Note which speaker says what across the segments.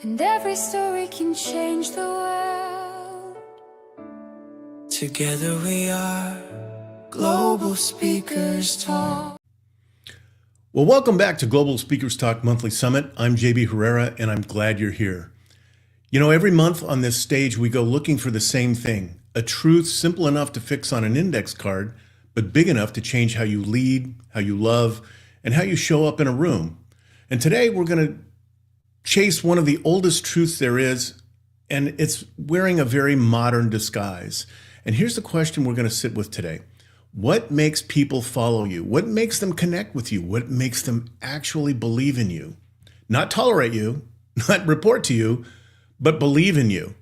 Speaker 1: and every story can change the world. Together we are Global Speakers Talk.
Speaker 2: Well, welcome back to Global Speakers Talk Monthly Summit. I'm JB Herrera, and I'm glad you're here. You know, every month on this stage, we go looking for the same thing, a truth simple enough to fix on an index card, but big enough to change how you lead, how you love, and how you show up in a room. And today we're going to chase one of the oldest truths there is, and it's wearing a very modern disguise. And here's the question we're going to sit with today. What makes people follow you? What makes them connect with you? What makes them actually believe in you? Not tolerate you, not report to you, but believe in you.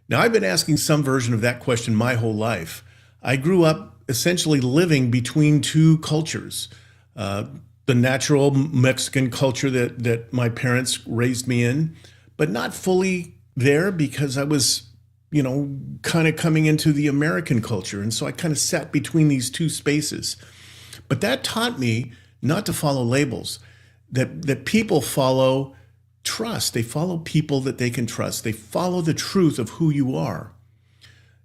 Speaker 2: Now, I've been asking some version of that question my whole life. I grew up essentially living between two cultures. The natural Mexican culture that my parents raised me in, but not fully there because I was kind of coming into the American culture. And so I kind of sat between these two spaces. But that taught me not to follow labels, that people follow trust. They follow people that they can trust. They follow the truth of who you are.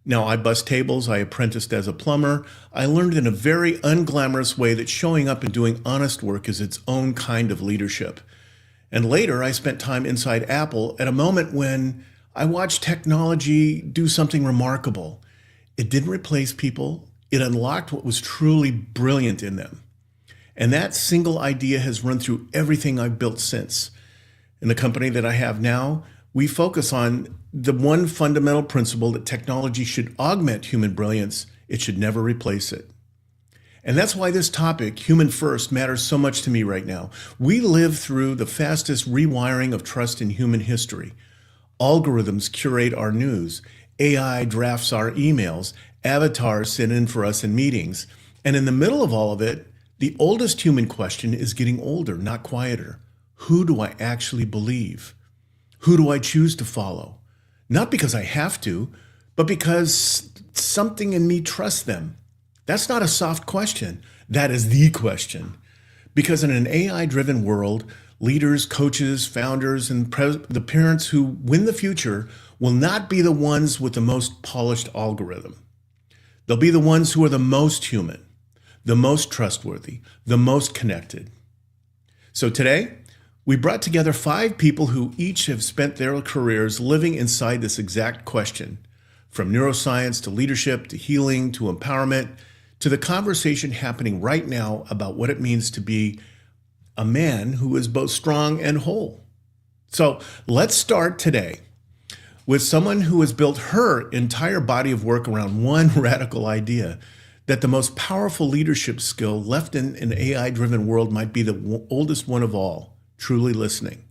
Speaker 2: Now, I bust tables. I apprenticed as a plumber. I learned in a very unglamorous way that showing up and doing honest work is its own kind of leadership. And later, I spent time inside Apple at a moment when I watched technology do something remarkable. It didn't replace people. It unlocked what was truly brilliant in them. And that single idea has run through everything I've built since. In the company that I have now, we focus on the one fundamental principle that technology should augment human brilliance. It should never replace it. And that's why this topic, human first, matters so much to me right now. We live through the fastest rewiring of trust in human history. Algorithms curate our news. AI drafts our emails. Avatars sit in for us in meetings. And in the middle of all of it, the oldest human question is getting older, not quieter. Who do I actually believe? Who do I choose to follow? Not because I have to, but because something in me trusts them. That's not a soft question. That is the question. Because in an AI-driven world, leaders, coaches, founders, and the parents who win the future will not be the ones with the most polished algorithm. They'll be the ones who are the most human, the most trustworthy, the most connected. So today, we brought together 5 people who each have spent their careers living inside this exact question, from neuroscience to leadership to healing to empowerment to the conversation happening right now about what it means to be a man who is both strong and whole. So let's start today with someone who has built her entire body of work around one radical idea, that the most powerful leadership skill left in an AI-driven world might be the oldest one of all, truly listening.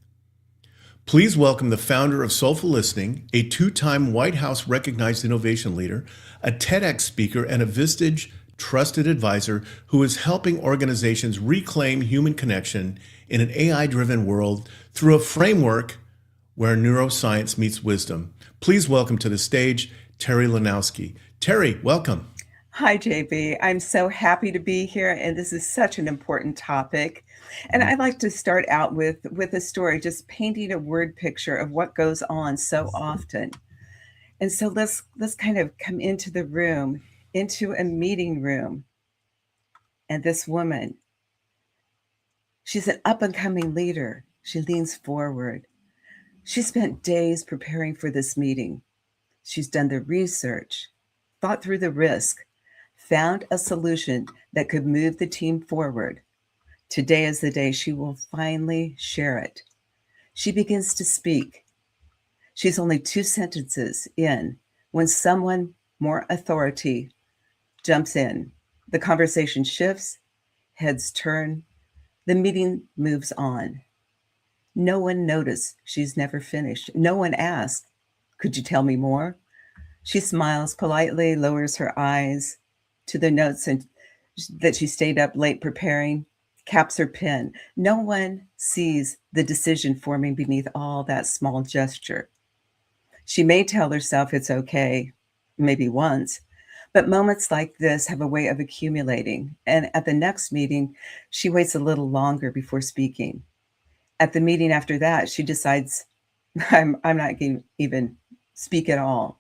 Speaker 2: Please welcome the founder of Soulful Listening, a 2-time White House recognized innovation leader, a TEDx speaker, and a Vistage trusted advisor who is helping organizations reclaim human connection in an AI-driven world through a framework where neuroscience meets wisdom. Please welcome to the stage, Terri Lonowski. Terri, welcome.
Speaker 3: Hi, JB. I'm so happy to be here, and this is such an important topic. And I'd like to start out with a story, just painting a word picture of what goes on so often. And so let's kind of come into the room, into a meeting room. And this woman, she's an up-and-coming leader. She leans forward. She spent days preparing for this meeting. She's done the research, thought through the risk, found a solution that could move the team forward. Today is the day she will finally share it. She begins to speak. She's only 2 sentences in when someone more authority jumps in. The conversation shifts, heads turn, the meeting moves on. No one noticed she's never finished. No one asked, "Could you tell me more?" She smiles politely, lowers her eyes to the notes and that she stayed up late preparing, caps her pen. No one sees the decision forming beneath all that small gesture. She may tell herself it's okay, maybe once, but moments like this have a way of accumulating. And at the next meeting, she waits a little longer before speaking. At the meeting after that, she decides I'm not going to even speak at all.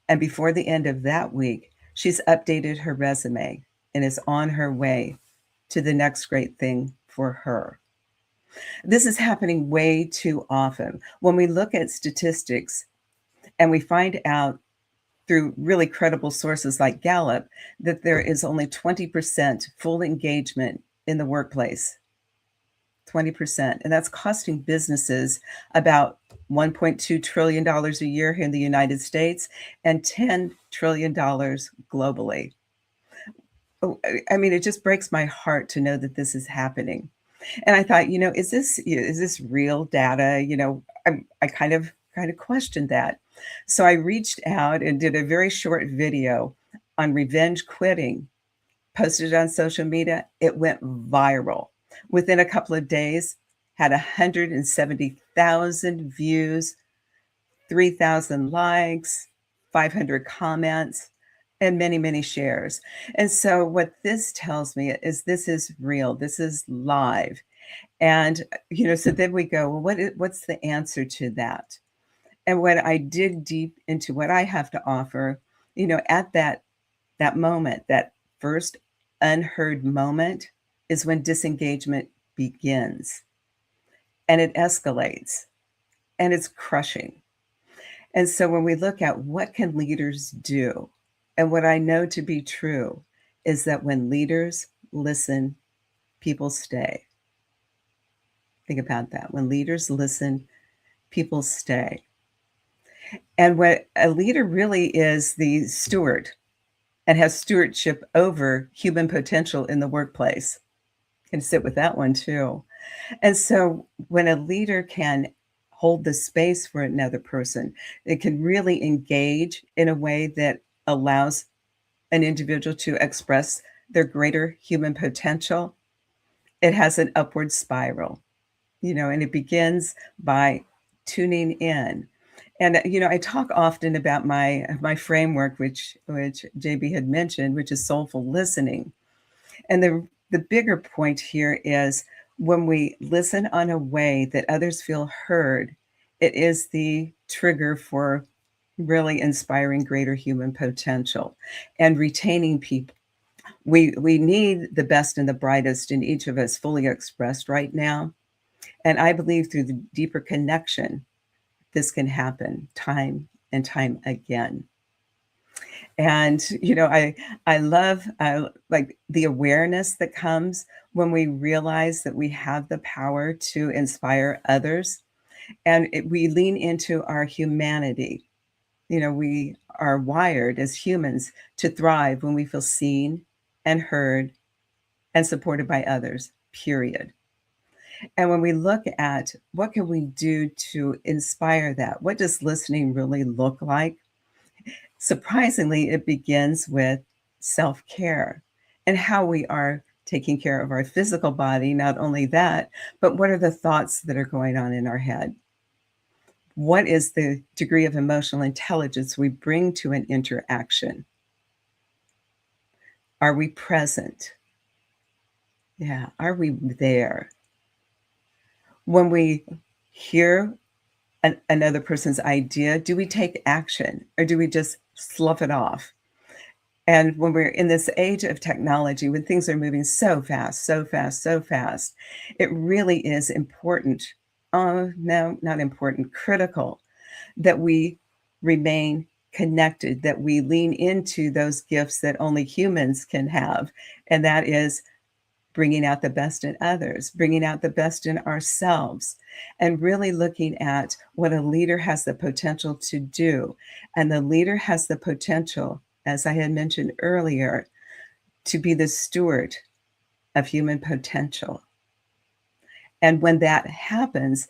Speaker 3: And before the end of that week, she's updated her resume and is on her way to the next great thing for her. This is happening way too often. When we look at statistics and we find out through really credible sources like Gallup that there is only 20% full engagement in the workplace. 20%. And that's costing businesses about $1.2 trillion a year here in the United States and $10 trillion globally. I mean, it just breaks my heart to know that this is happening. And I thought, is this real data? I kind of questioned that. So I reached out and did a very short video on revenge quitting, posted it on social media. It went viral. Within a couple of days, had 170,000 views, 3,000 likes, 500 comments, and many, many shares. And so what this tells me is this is real. This is live. And, so then we go, well, what's the answer to that? And when I dig deep into what I have to offer, at that moment, that first unheard moment is when disengagement begins and it escalates and it's crushing. And so when we look at what can leaders do, and what I know to be true is that when leaders listen, people stay. Think about that. When leaders listen, people stay. And what a leader really is the steward and has stewardship over human potential in the workplace. Can sit with that one too. And so when a leader can hold the space for another person, it can really engage in a way that allows an individual to express their greater human potential. It has an upward spiral, and it begins by tuning in. And I talk often about my framework, which JB had mentioned, which is soulful listening. And the bigger point here is when we listen on a way that others feel heard, it is the trigger for really inspiring greater human potential and retaining people. We need the best and the brightest in each of us fully expressed right now. And I believe through the deeper connection, this can happen time and time again. And, I love like the awareness that comes when we realize that we have the power to inspire others and we lean into our humanity. We are wired as humans to thrive when we feel seen and heard and supported by others, period. And when we look at what can we do to inspire that, what does listening really look like? Surprisingly, it begins with self-care and how we are taking care of our physical body. Not only that, but what are the thoughts that are going on in our head? What is the degree of emotional intelligence we bring to an interaction? Are we present? Yeah, are we there? When we hear another person's idea, do we take action or do we just slough it off? And when we're in this age of technology, when things are moving so fast, so fast, so fast, it really is important. Oh, no, not important, critical that we remain connected, that we lean into those gifts that only humans can have. And that is bringing out the best in others, bringing out the best in ourselves, and really looking at what a leader has the potential to do. And the leader has the potential, as I had mentioned earlier, to be the steward of human potential. And when that happens,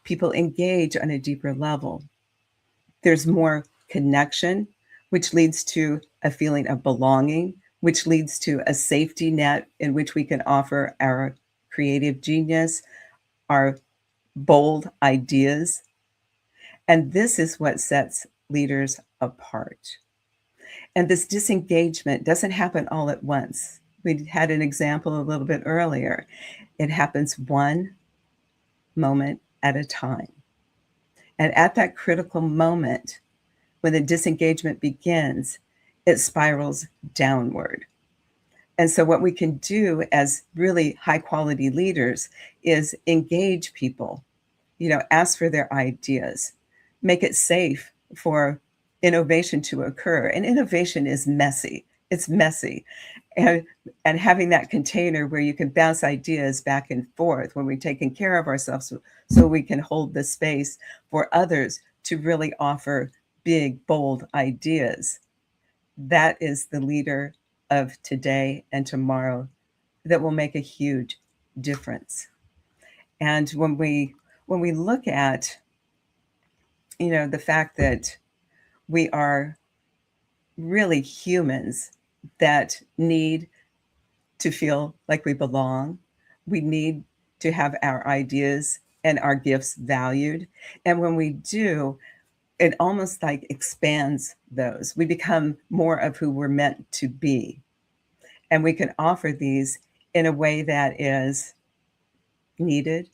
Speaker 3: people engage on a deeper level. There's more connection, which leads to a feeling of belonging, which leads to a safety net in which we can offer our creative genius, our bold ideas. And this is what sets leaders apart. And this disengagement doesn't happen all at once. We had an example a little bit earlier. It happens one moment at a time. And at that critical moment, when the disengagement begins, it spirals downward. And so, what we can do as really high quality leaders is engage people, ask for their ideas, make it safe for innovation to occur. And innovation is messy. It's messy. And, and having that container where you can bounce ideas back and forth when we're taking care of ourselves so we can hold the space for others to really offer big, bold ideas. That is the leader of today and tomorrow that will make a huge difference. And when we look at the fact that we are really humans that need to feel like we belong, we need to have our ideas and our gifts valued, and when we do, it almost like expands those. We become more of who we're meant to be, and we can offer these in a way that is needed,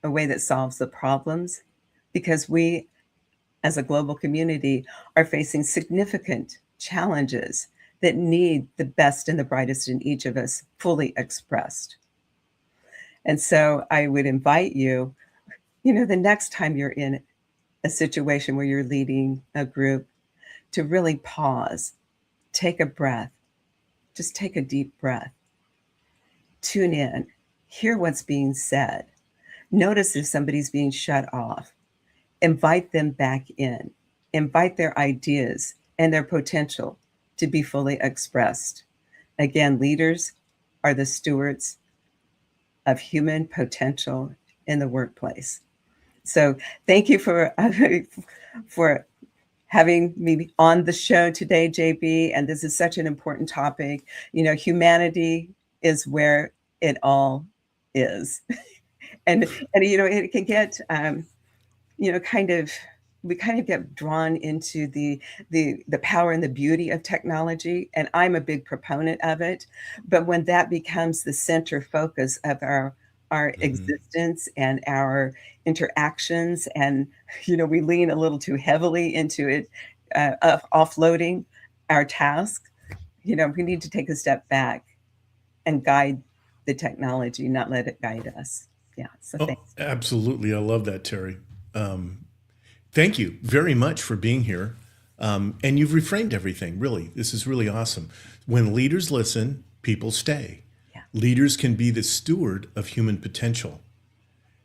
Speaker 3: a way that solves the problems, because we as a global community are facing significant challenges that need the best and the brightest in each of us fully expressed. And so I would invite you, the next time you're in a situation where you're leading a group, to really pause, take a breath, just take a deep breath, tune in, hear what's being said, notice if somebody's being shut off, invite them back in, invite their ideas and their potential to be fully expressed. Again, leaders are the stewards of human potential in the workplace. So thank you for having me on the show today, JB. And this is such an important topic. Humanity is where it all is. and it can get we kind of get drawn into the power and the beauty of technology, and I'm a big proponent of it. But when that becomes the center focus of our existence and our interactions, and we lean a little too heavily into it, offloading our task, we need to take a step back and guide the technology, not let it guide us. Yeah. So thanks.
Speaker 2: Absolutely. I love that, Terri. Thank you very much for being here. And you've reframed everything, really. This is really awesome. When leaders listen, people stay.
Speaker 3: Yeah.
Speaker 2: Leaders can be the steward of human potential.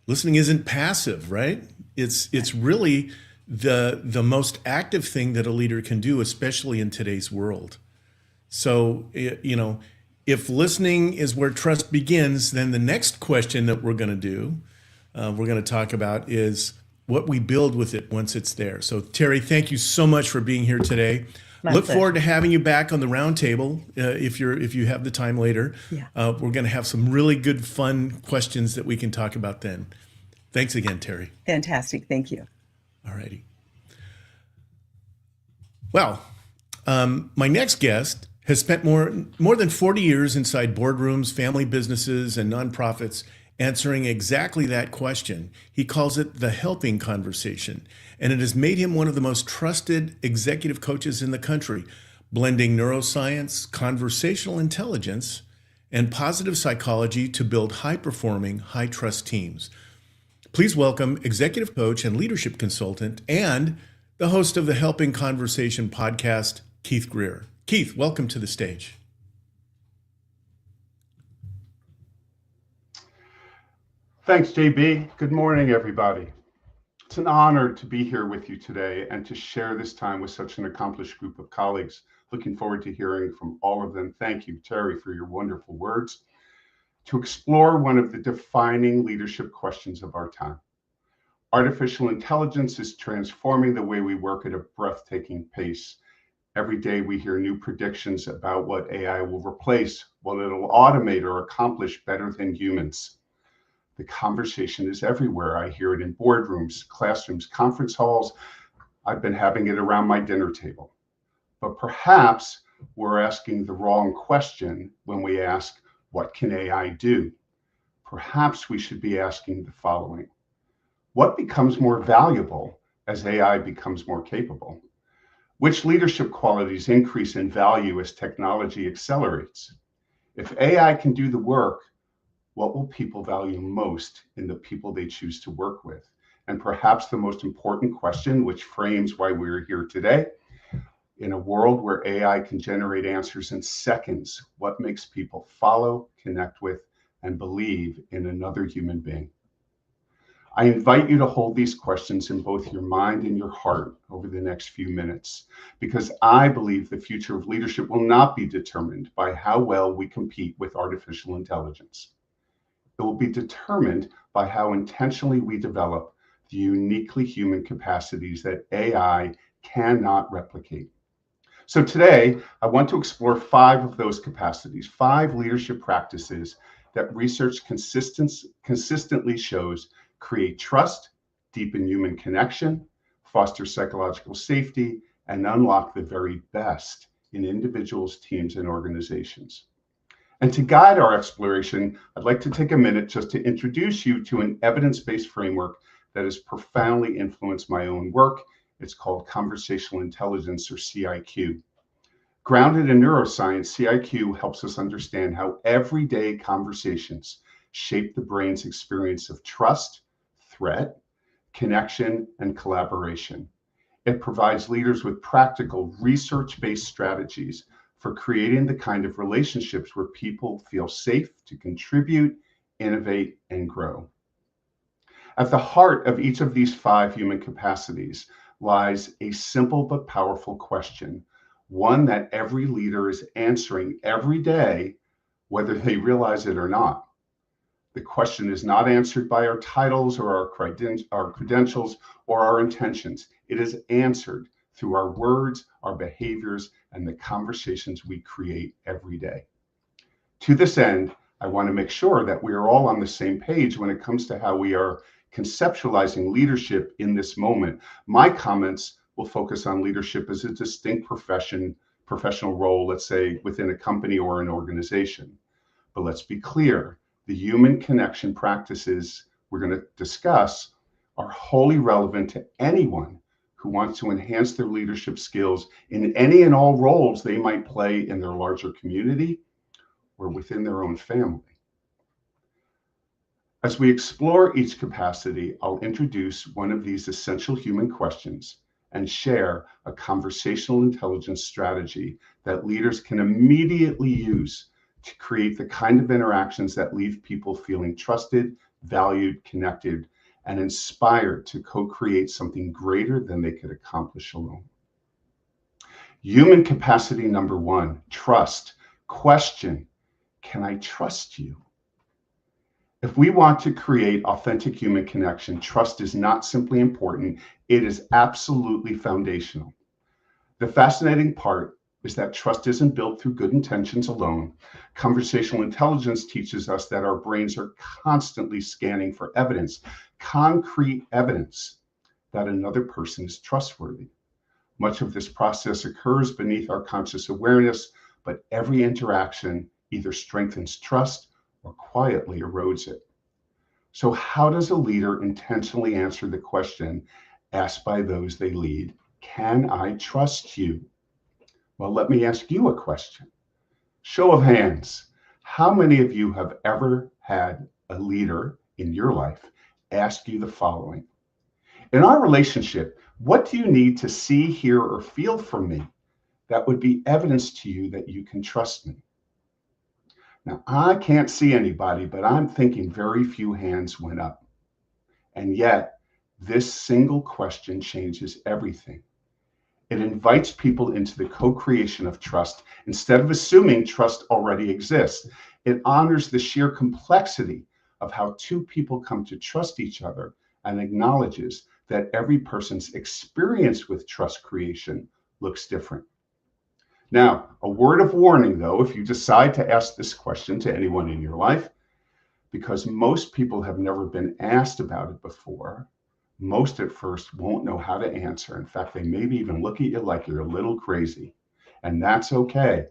Speaker 2: Listening isn't passive, right? It's really the most active thing that a leader can do, especially in today's world. So, if listening is where trust begins, then the next question that we're going to do, we're going to talk about, is what we build with it once it's there. So Terri, thank you so much for being here today. Look forward to having you back on the roundtable if you have the time later.
Speaker 3: Yeah.
Speaker 2: We're going to have some really good, fun questions that we can talk about then. Thanks again, Terri.
Speaker 3: Fantastic. Thank you.
Speaker 2: All righty. Well, my next guest has spent more than 40 years inside boardrooms, family businesses, and nonprofits, answering exactly that question. He calls it the helping conversation, and it has made him one of the most trusted executive coaches in the country, blending neuroscience, conversational intelligence, and positive psychology to build high-performing, high-trust teams. Please welcome executive coach and leadership consultant and the host of the Helping Conversation podcast, Keith Greer. Keith, welcome to the stage.
Speaker 4: Thanks, JB. Good morning, everybody. It's an honor to be here with you today and to share this time with such an accomplished group of colleagues. Looking forward to hearing from all of them. Thank you, Terri, for your wonderful words. To explore one of the defining leadership questions of our time. Artificial intelligence is transforming the way we work at a breathtaking pace. Every day we hear new predictions about what AI will replace, what it'll automate or accomplish better than humans. The conversation is everywhere. I hear it in boardrooms, classrooms, conference halls. I've been having it around my dinner table. But perhaps we're asking the wrong question when we ask, what can AI do? Perhaps we should be asking the following. What becomes more valuable as AI becomes more capable? Which leadership qualities increase in value as technology accelerates? If AI can do the work, what will people value most in the people they choose to work with? And perhaps the most important question, which frames why we're here today, in a world where AI can generate answers in seconds, what makes people follow, connect with, and believe in another human being? I invite you to hold these questions in both your mind and your heart over the next few minutes, because I believe the future of leadership will not be determined by how well we compete with artificial intelligence. It will be determined by how intentionally we develop the uniquely human capacities that AI cannot replicate. So today, I want to explore 5 of those capacities, 5 leadership practices that research consistently shows create trust, deepen human connection, foster psychological safety, and unlock the very best in individuals, teams, and organizations. And to guide our exploration, I'd like to take a minute just to introduce you to an evidence-based framework that has profoundly influenced my own work. It's called Conversational Intelligence, or CIQ. Grounded in neuroscience, CIQ helps us understand how everyday conversations shape the brain's experience of trust, threat, connection, and collaboration. It provides leaders with practical, research-based strategies for creating the kind of relationships where people feel safe to contribute, innovate, and grow. At the heart of each of these 5 human capacities lies a simple but powerful question, one that every leader is answering every day, whether they realize it or not. The question is not answered by our titles or our credentials or our intentions. It is answered through our words, our behaviors, and the conversations we create every day. To this end, I want to make sure that we are all on the same page when it comes to how we are conceptualizing leadership in this moment. My comments will focus on leadership as a distinct professional role, let's say within a company or an organization. But let's be clear, the human connection practices we're going to discuss are wholly relevant to anyone who wants to enhance their leadership skills in any and all roles they might play in their larger community or within their own family. As we explore each capacity, I'll introduce one of these essential human questions and share a conversational intelligence strategy that leaders can immediately use to create the kind of interactions that leave people feeling trusted, valued, connected, and inspired to co-create something greater than they could accomplish alone. Human capacity number 1, trust. Question, can I trust you? If we want to create authentic human connection, trust is not simply important, it is absolutely foundational. The fascinating part is that trust isn't built through good intentions alone. Conversational intelligence teaches us that our brains are constantly scanning for evidence, concrete evidence that another person is trustworthy. Much of this process occurs beneath our conscious awareness, but every interaction either strengthens trust or quietly erodes it. So how does a leader intentionally answer the question asked by those they lead? Can I trust you? Well, let me ask you a question. Show of hands. How many of you have ever had a leader in your life ask you the following? In our relationship, what do you need to see, hear, or feel from me that would be evidence to you that you can trust me? Now, I can't see anybody, but I'm thinking very few hands went up. And yet, this single question changes everything. It invites people into the co-creation of trust. Instead of assuming trust already exists, it honors the sheer complexity of how 2 people come to trust each other and acknowledges that every person's experience with trust creation looks different. Now, a word of warning, though, if you decide to ask this question to anyone in your life, because most people have never been asked about it before, most at first won't know how to answer. In fact, they maybe even look at you like you're a little crazy, and that's okay.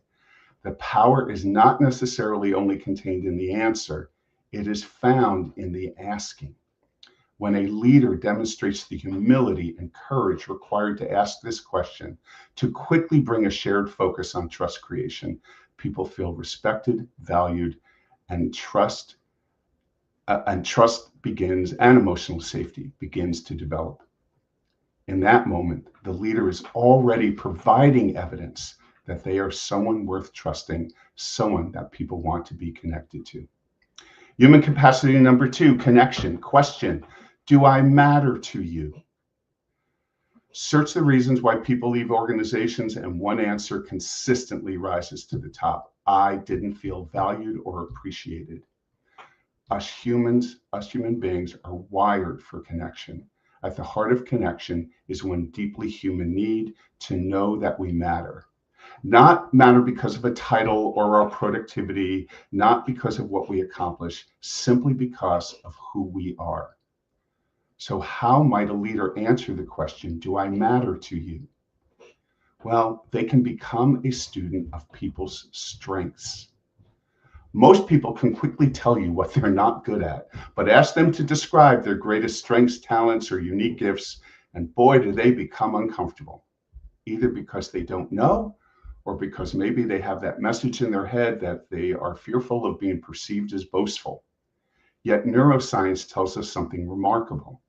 Speaker 4: The power is not necessarily only contained in the answer. It is found in the asking. When a leader demonstrates the humility and courage required to ask this question, to quickly bring a shared focus on trust creation, people feel respected, valued, and trust begins, and emotional safety begins to develop. In that moment, the leader is already providing evidence that they are someone worth trusting, someone that people want to be connected to. Human capacity number 2, connection. Question: do I matter to you? Search the reasons why people leave organizations, and one answer consistently rises to the top: I didn't feel valued or appreciated. Us human beings are wired for connection. At the heart of connection is one deeply human need to know that we matter. Not matter because of a title or our productivity, not because of what we accomplish, simply because of who we are. So how might a leader answer the question, do I matter to you? Well, they can become a student of people's strengths. Most people can quickly tell you what they're not good at, but ask them to describe their greatest strengths, talents, or unique gifts, and boy, do they become uncomfortable, either because they don't know, or because maybe they have that message in their head that they are fearful of being perceived as boastful. Yet neuroscience tells us something remarkable.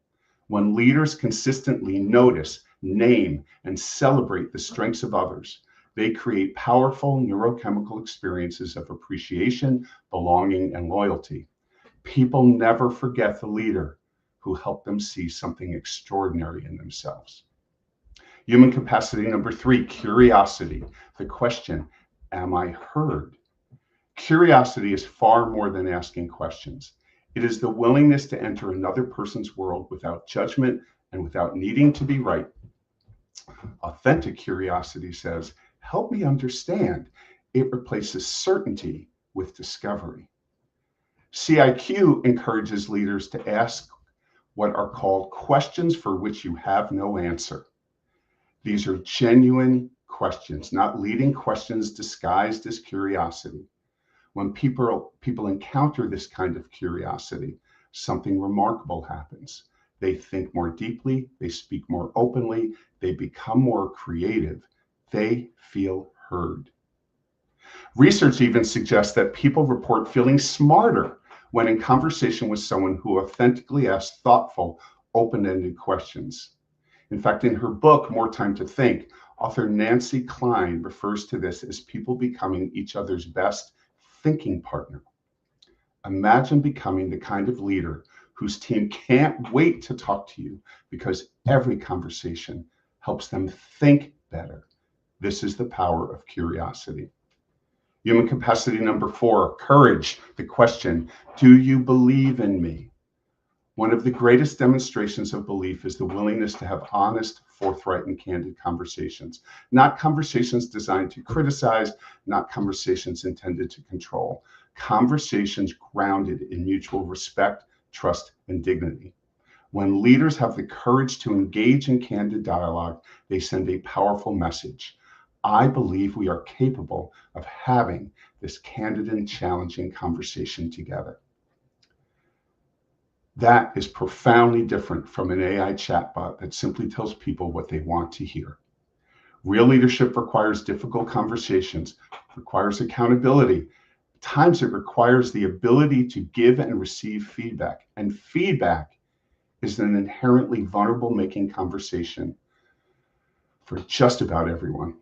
Speaker 4: When leaders consistently notice, name, and celebrate the strengths of others, they create powerful neurochemical experiences of appreciation, belonging, and loyalty. People never forget the leader who helped them see something extraordinary in themselves. Human capacity number 3, curiosity. The question, am I heard? Curiosity is far more than asking questions. It is the willingness to enter another person's world without judgment and without needing to be right. Authentic curiosity says, help me understand. It replaces certainty with discovery. CIQ encourages leaders to ask what are called questions for which you have no answer. These are genuine questions, not leading questions disguised as curiosity. When people encounter this kind of curiosity, something remarkable happens. They think more deeply, they speak more openly, they become more creative, they feel heard. Research even suggests that people report feeling smarter when in conversation with someone who authentically asks thoughtful, open-ended questions. In fact, in her book, More Time to Think, author Nancy Klein refers to this as people becoming each other's best thinking partner. Imagine becoming the kind of leader whose team can't wait to talk to you because every conversation helps them think better. This is the power of curiosity. Human capacity number 4, courage. The question, do you believe in me? One of the greatest demonstrations of belief is the willingness to have honest, forthright, and candid conversations. Not conversations designed to criticize, not conversations intended to control. Conversations grounded in mutual respect, trust, and dignity. When leaders have the courage to engage in candid dialogue, they send a powerful message. I believe we are capable of having this candid and challenging conversation together. That is profoundly different from an AI chatbot that simply tells people what they want to hear. Real leadership requires difficult conversations, requires accountability. At times it requires the ability to give and receive feedback. And feedback is an inherently vulnerable making conversation for just about everyone,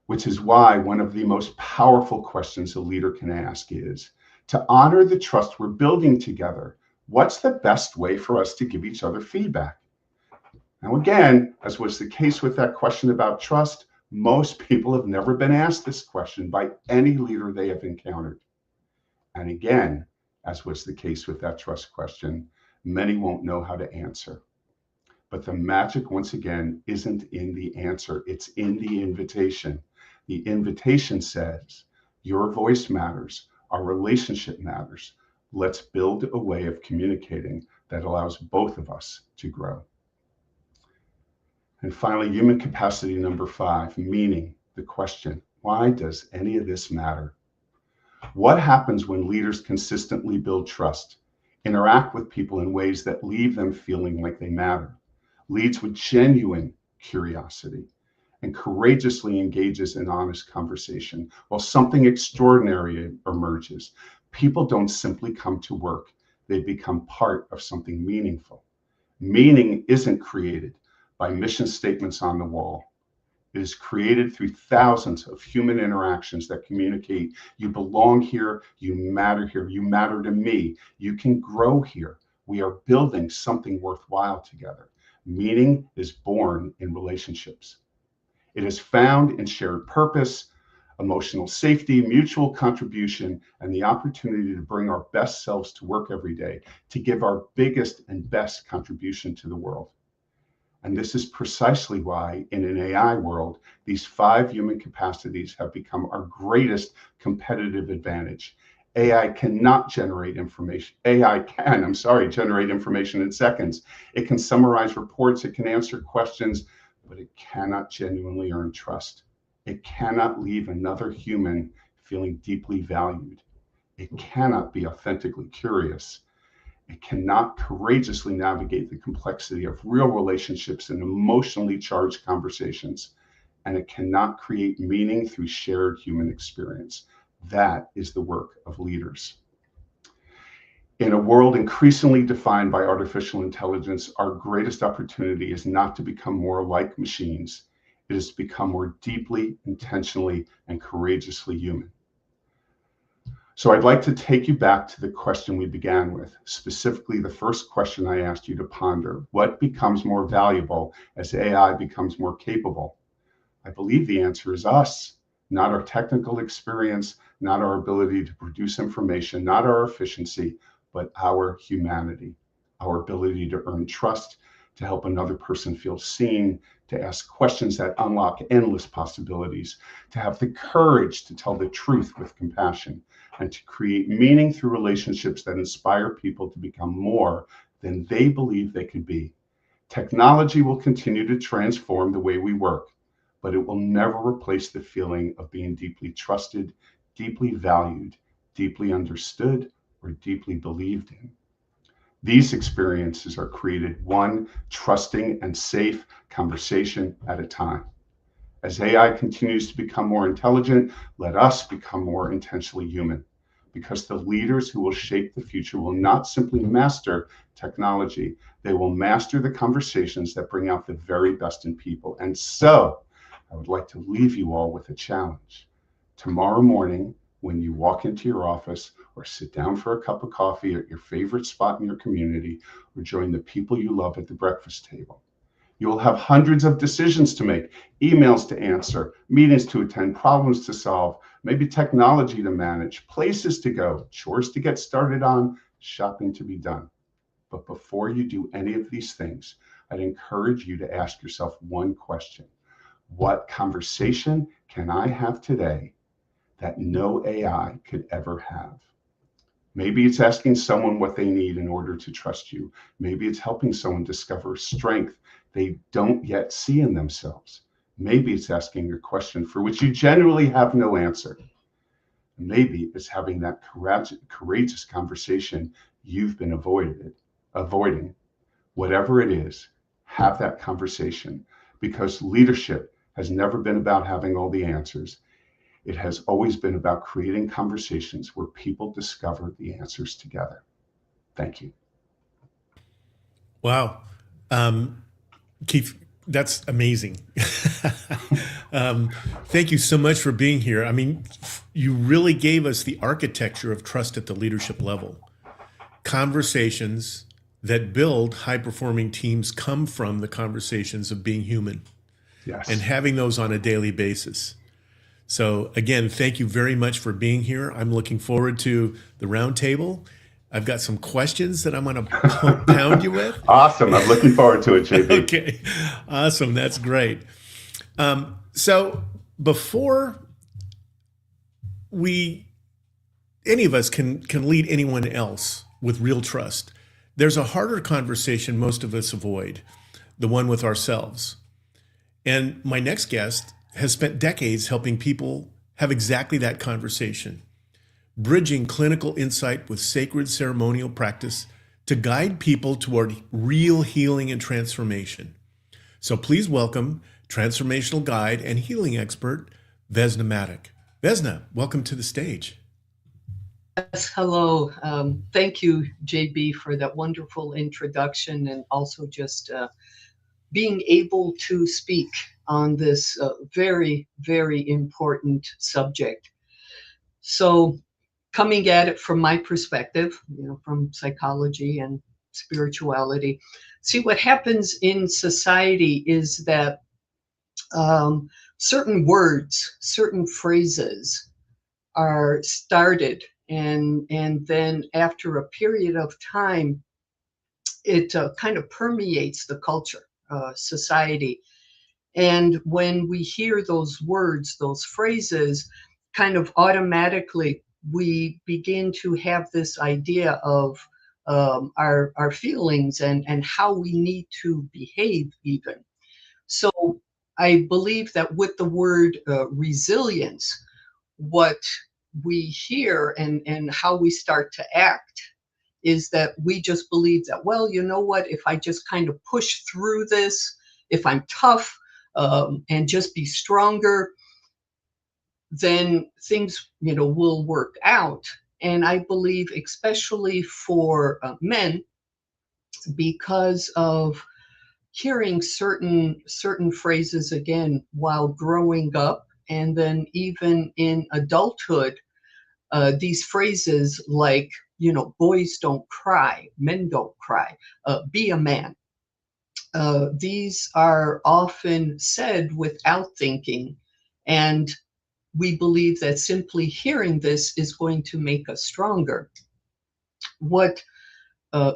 Speaker 4: which is why one of the most powerful questions a leader can ask is, to honor the trust we're building together, what's the best way for us to give each other feedback? Now, again, as was the case with that question about trust, most people have never been asked this question by any leader they have encountered. And again, as was the case with that trust question, many won't know how to answer. But the magic, once again, isn't in the answer, it's in the invitation. The invitation says, your voice matters, our relationship matters. Let's build a way of communicating that allows both of us to grow. And finally, human capacity number 5, meaning. The question, why does any of this matter? What happens when leaders consistently build trust? interact with people in ways that leave them feeling like they matter, leads with genuine curiosity, and courageously engages in honest conversation while something extraordinary emerges. People don't simply come to work, they become part of something meaningful. Meaning isn't created by mission statements on the wall. It is created through thousands of human interactions that communicate you belong here, you matter to me, you can grow here. We are building something worthwhile together. Meaning is born in relationships. It is found in shared purpose, emotional safety, mutual contribution, and the opportunity to bring our best selves to work every day, to give our biggest and best contribution to the world. And this is precisely why, in an AI world, these 5 human capacities have become our greatest competitive advantage. AI cannot generate information. Generate information in seconds. It can summarize reports, it can answer questions, but it cannot genuinely earn trust. It cannot leave another human feeling deeply valued. It cannot be authentically curious. It cannot courageously navigate the complexity of real relationships and emotionally charged conversations. And it cannot create meaning through shared human experience. That is the work of leaders. In a world increasingly defined by artificial intelligence, our greatest opportunity is not to become more like machines. It is to become more deeply, intentionally, and courageously human. So I'd like to take you back to the question we began with, specifically the first question I asked you to ponder. What becomes more valuable as AI becomes more capable? I believe the answer is us, not our technical experience, not our ability to produce information, not our efficiency, but our humanity, our ability to earn trust, to help another person feel seen, to ask questions that unlock endless possibilities, to have the courage to tell the truth with compassion, and to create meaning through relationships that inspire people to become more than they believe they could be. Technology will continue to transform the way we work, but it will never replace the feeling of being deeply trusted, deeply valued, deeply understood, or deeply believed in. These experiences are created one trusting and safe conversation at a time. As AI continues to become more intelligent, let us become more intentionally human, because the leaders who will shape the future will not simply master technology, they will master the conversations that bring out the very best in people. And so, I would like to leave you all with a challenge. Tomorrow morning, when you walk into your office or sit down for a cup of coffee at your favorite spot in your community, or join the people you love at the breakfast table, you will have hundreds of decisions to make, emails to answer, meetings to attend, problems to solve, maybe technology to manage, places to go, chores to get started on, shopping to be done. But before you do any of these things, I'd encourage you to ask yourself one question. What conversation can I have today that no AI could ever have? Maybe it's asking someone what they need in order to trust you. Maybe it's helping someone discover strength they don't yet see in themselves. Maybe it's asking a question for which you genuinely have no answer. Maybe it's having that courageous conversation you've been avoiding. Whatever it is, have that conversation, because leadership has never been about having all the answers. It has always been about creating conversations where people discover the answers together. Thank you.
Speaker 2: Wow. Keith, that's amazing. Thank you so much for being here. I mean, you really gave us the architecture of trust at the leadership level. Conversations that build high-performing teams come from the conversations of being human.
Speaker 4: Yes.
Speaker 2: And having those on a daily basis. So again, thank you very much for being here. I'm looking forward to the roundtable. I've got some questions that I'm going to pound you with.
Speaker 4: Awesome. I'm looking forward to it, JB.
Speaker 2: Okay. Awesome. That's great. So before any of us can lead anyone else with real trust, there's a harder conversation most of us avoid, the one with ourselves. And my next guest has spent decades helping people have exactly that conversation, bridging clinical insight with sacred ceremonial practice to guide people toward real healing and transformation. So please welcome transformational guide and healing expert, Vesna Matic. Vesna, welcome to the stage.
Speaker 5: Yes, hello. Thank you, JB, for that wonderful introduction, and also just being able to speak on this very, very important subject. So, coming at it from my perspective, from psychology and spirituality, see what happens in society is that certain words, certain phrases are started, and then after a period of time, it kind of permeates the culture, society. And when we hear those words, those phrases, kind of automatically we begin to have this idea of our feelings and how we need to behave even. So I believe that with the word resilience, what we hear and how we start to act is that we just believe that, well, you know what, if I just kind of push through this, if I'm tough and just be stronger, then things, will work out. And I believe, especially for men, because of hearing certain phrases again while growing up, and then even in adulthood, these phrases like, boys don't cry, men don't cry, be a man. These are often said without thinking, and we believe that simply hearing this is going to make us stronger. What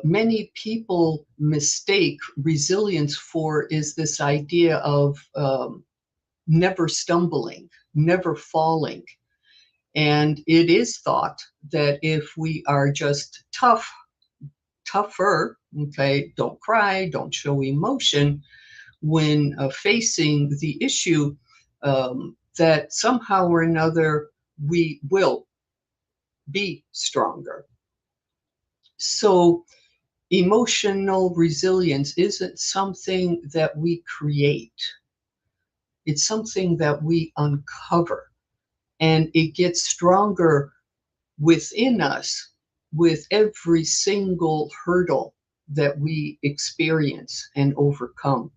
Speaker 5: many people mistake resilience for is this idea of never stumbling, never falling. And it is thought that if we are just tougher, okay, don't cry, don't show emotion when facing the issue, that somehow or another we will be stronger. So emotional resilience isn't something that we create. It's something that we uncover, and it gets stronger within us with every single hurdle that we experience and overcome.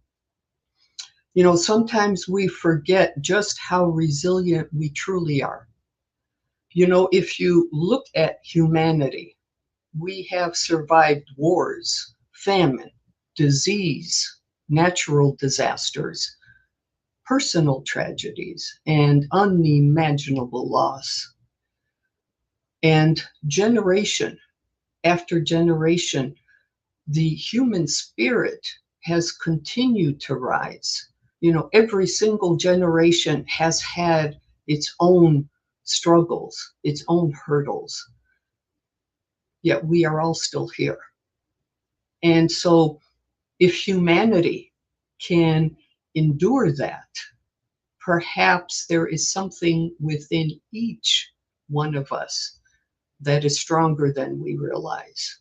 Speaker 5: Sometimes we forget just how resilient we truly are. If you look at humanity, we have survived wars, famine, disease, natural disasters, personal tragedies, and unimaginable loss. And generation after generation, the human spirit has continued to rise. Every single generation has had its own struggles, its own hurdles. Yet we are all still here. And so if humanity can endure that, perhaps there is something within each one of us that is stronger than we realize.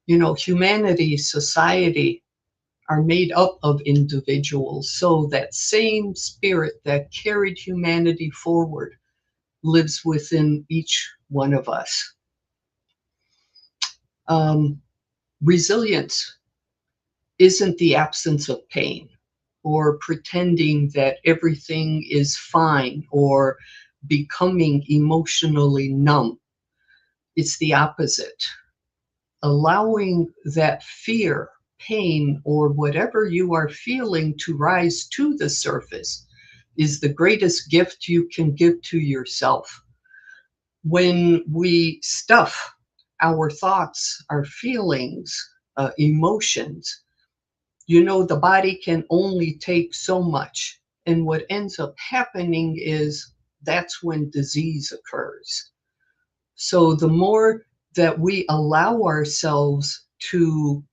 Speaker 5: Humanity, society are made up of individuals. So that same spirit that carried humanity forward lives within each one of us. Resilience isn't the absence of pain or pretending that everything is fine or becoming emotionally numb. It's the opposite. Allowing that fear, pain, or whatever you are feeling to rise to the surface is the greatest gift you can give to yourself. When we stuff our thoughts, our feelings, emotions, the body can only take so much. And what ends up happening is that's when disease occurs. So the more that we allow ourselves to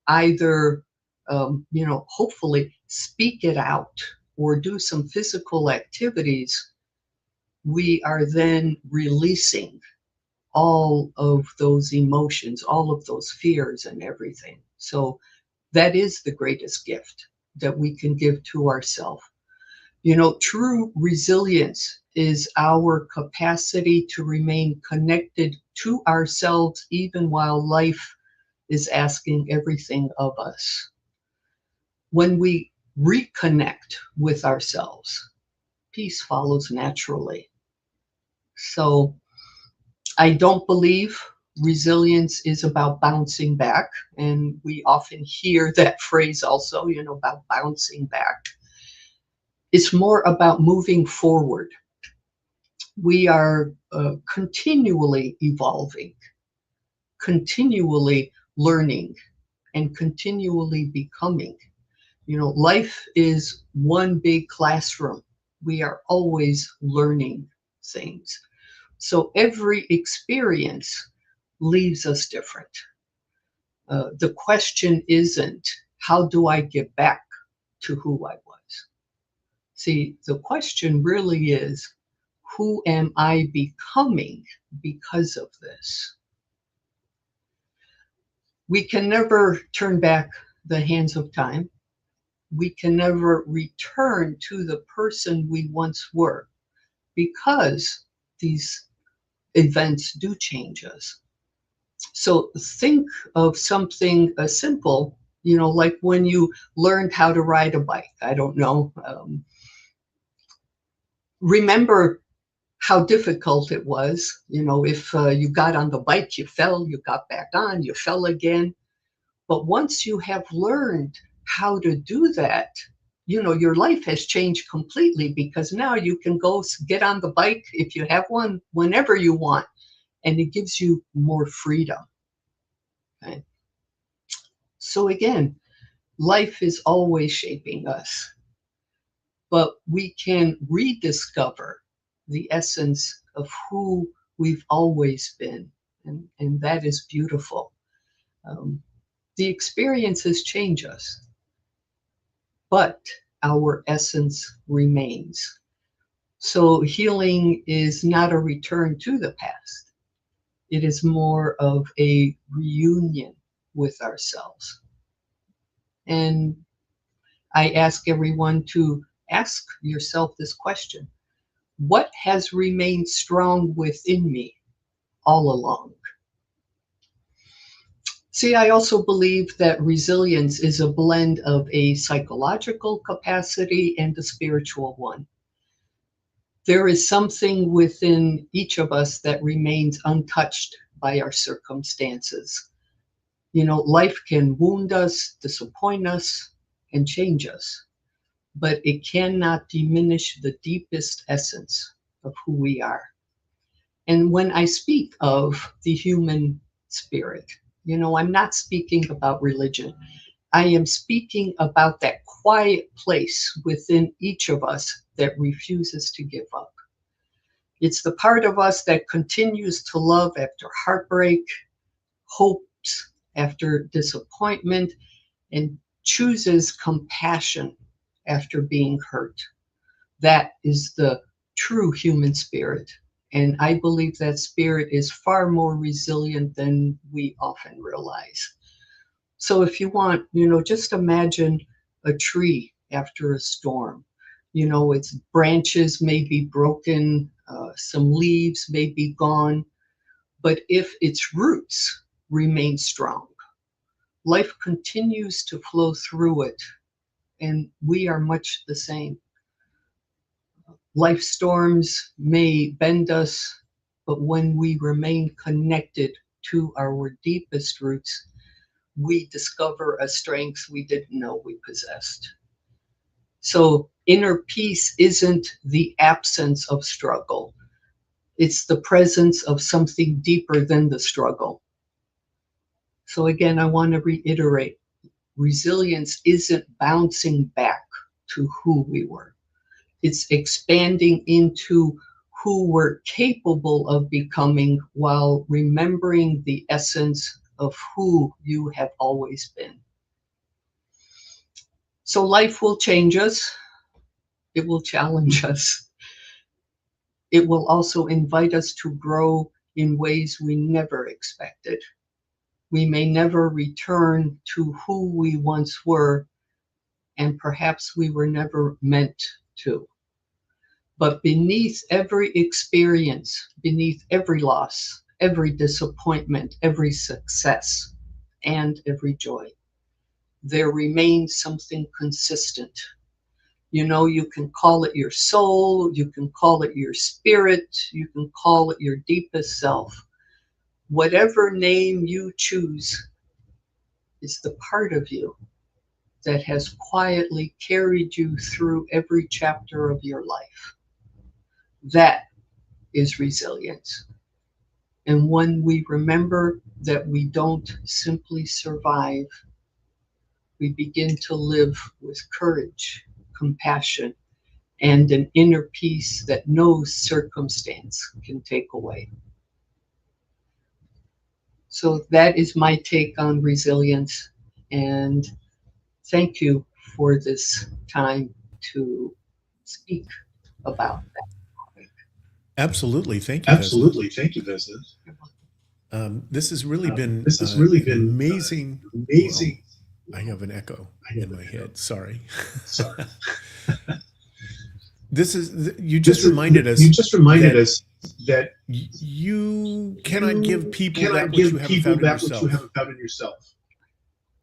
Speaker 5: either, hopefully speak it out or do some physical activities, we are then releasing all of those emotions, all of those fears and everything. So that is the greatest gift that we can give to ourselves. You know, true resilience is our capacity to remain connected to ourselves even while life is asking everything of us. When we reconnect with ourselves, peace follows naturally. So I don't believe resilience is about bouncing back. And we often hear that phrase also, you know, about bouncing back. It's more about moving forward. We are continually evolving, continually learning, and continually becoming. You know, life is one big classroom. We are always learning things. So every experience leaves us different. The question isn't, how do I get back to who I was? See, the question really is, who am I becoming because of this? We can never turn back the hands of time. We can never return to the person we once were because these events do change us. So think of something simple, you know, like when you learned how to ride a bike. I don't know. Remember how difficult it was. You know, if you got on the bike, you fell, you got back on, you fell again. But once you have learned how to do that, you know, your life has changed completely, because now you can go get on the bike, if you have one, whenever you want, and it gives you more freedom. Okay? So again, life is always shaping us, but we can rediscover the essence of who we've always been, and that is beautiful. The experiences change us, but our essence remains. So healing is not a return to the past. It is more of a reunion with ourselves. And I ask everyone to ask yourself this question: what has remained strong within me all along? See, I also believe that resilience is a blend of a psychological capacity and a spiritual one. There is something within each of us that remains untouched by our circumstances. You know, life can wound us, disappoint us, and change us, but it cannot diminish the deepest essence of who we are. And when I speak of the human spirit, you know, I'm not speaking about religion. I am speaking about that quiet place within each of us that refuses to give up. It's the part of us that continues to love after heartbreak, hopes after disappointment, and chooses compassion after being hurt. That is the true human spirit. And I believe that spirit is far more resilient than we often realize. So if you want, you know, just imagine a tree after a storm. You know, its branches may be broken, some leaves may be gone, but if its roots remain strong, life continues to flow through it, and we are much the same. Life storms may bend us, but when we remain connected to our deepest roots, we discover a strength we didn't know we possessed. So inner peace isn't the absence of struggle. It's the presence of something deeper than the struggle. So again, I want to reiterate, resilience isn't bouncing back to who we were. It's expanding into who we're capable of becoming while remembering the essence of who you have always been. So life will change us. It will challenge us. It will also invite us to grow in ways we never expected. We may never return to who we once were, and perhaps we were never meant to. But beneath every experience, beneath every loss, every disappointment, every success, and every joy, there remains something consistent. You know, you can call it your soul, you can call it your spirit, you can call it your deepest self. Whatever name you choose is the part of you that has quietly carried you through every chapter of your life. That is resilience. And when we remember that we don't simply survive, we begin to live with courage, compassion, and an inner peace that no circumstance can take away. So that is my take on resilience. And thank you for this time to speak about that.
Speaker 2: Absolutely. Thank you, Vesna.
Speaker 6: Absolutely. Thank you, Vesna.
Speaker 2: This has really been
Speaker 6: This has really been
Speaker 2: amazing.
Speaker 6: amazing.
Speaker 2: Well, I have an echo in my head. Sorry.
Speaker 6: Sorry.
Speaker 2: This is you just reminded us.
Speaker 6: You just reminded us that
Speaker 2: you cannot give people
Speaker 6: cannot
Speaker 2: that which
Speaker 6: give
Speaker 2: you haven't
Speaker 6: people
Speaker 2: found in
Speaker 6: that which you
Speaker 2: yourself.
Speaker 6: haven't found in yourself.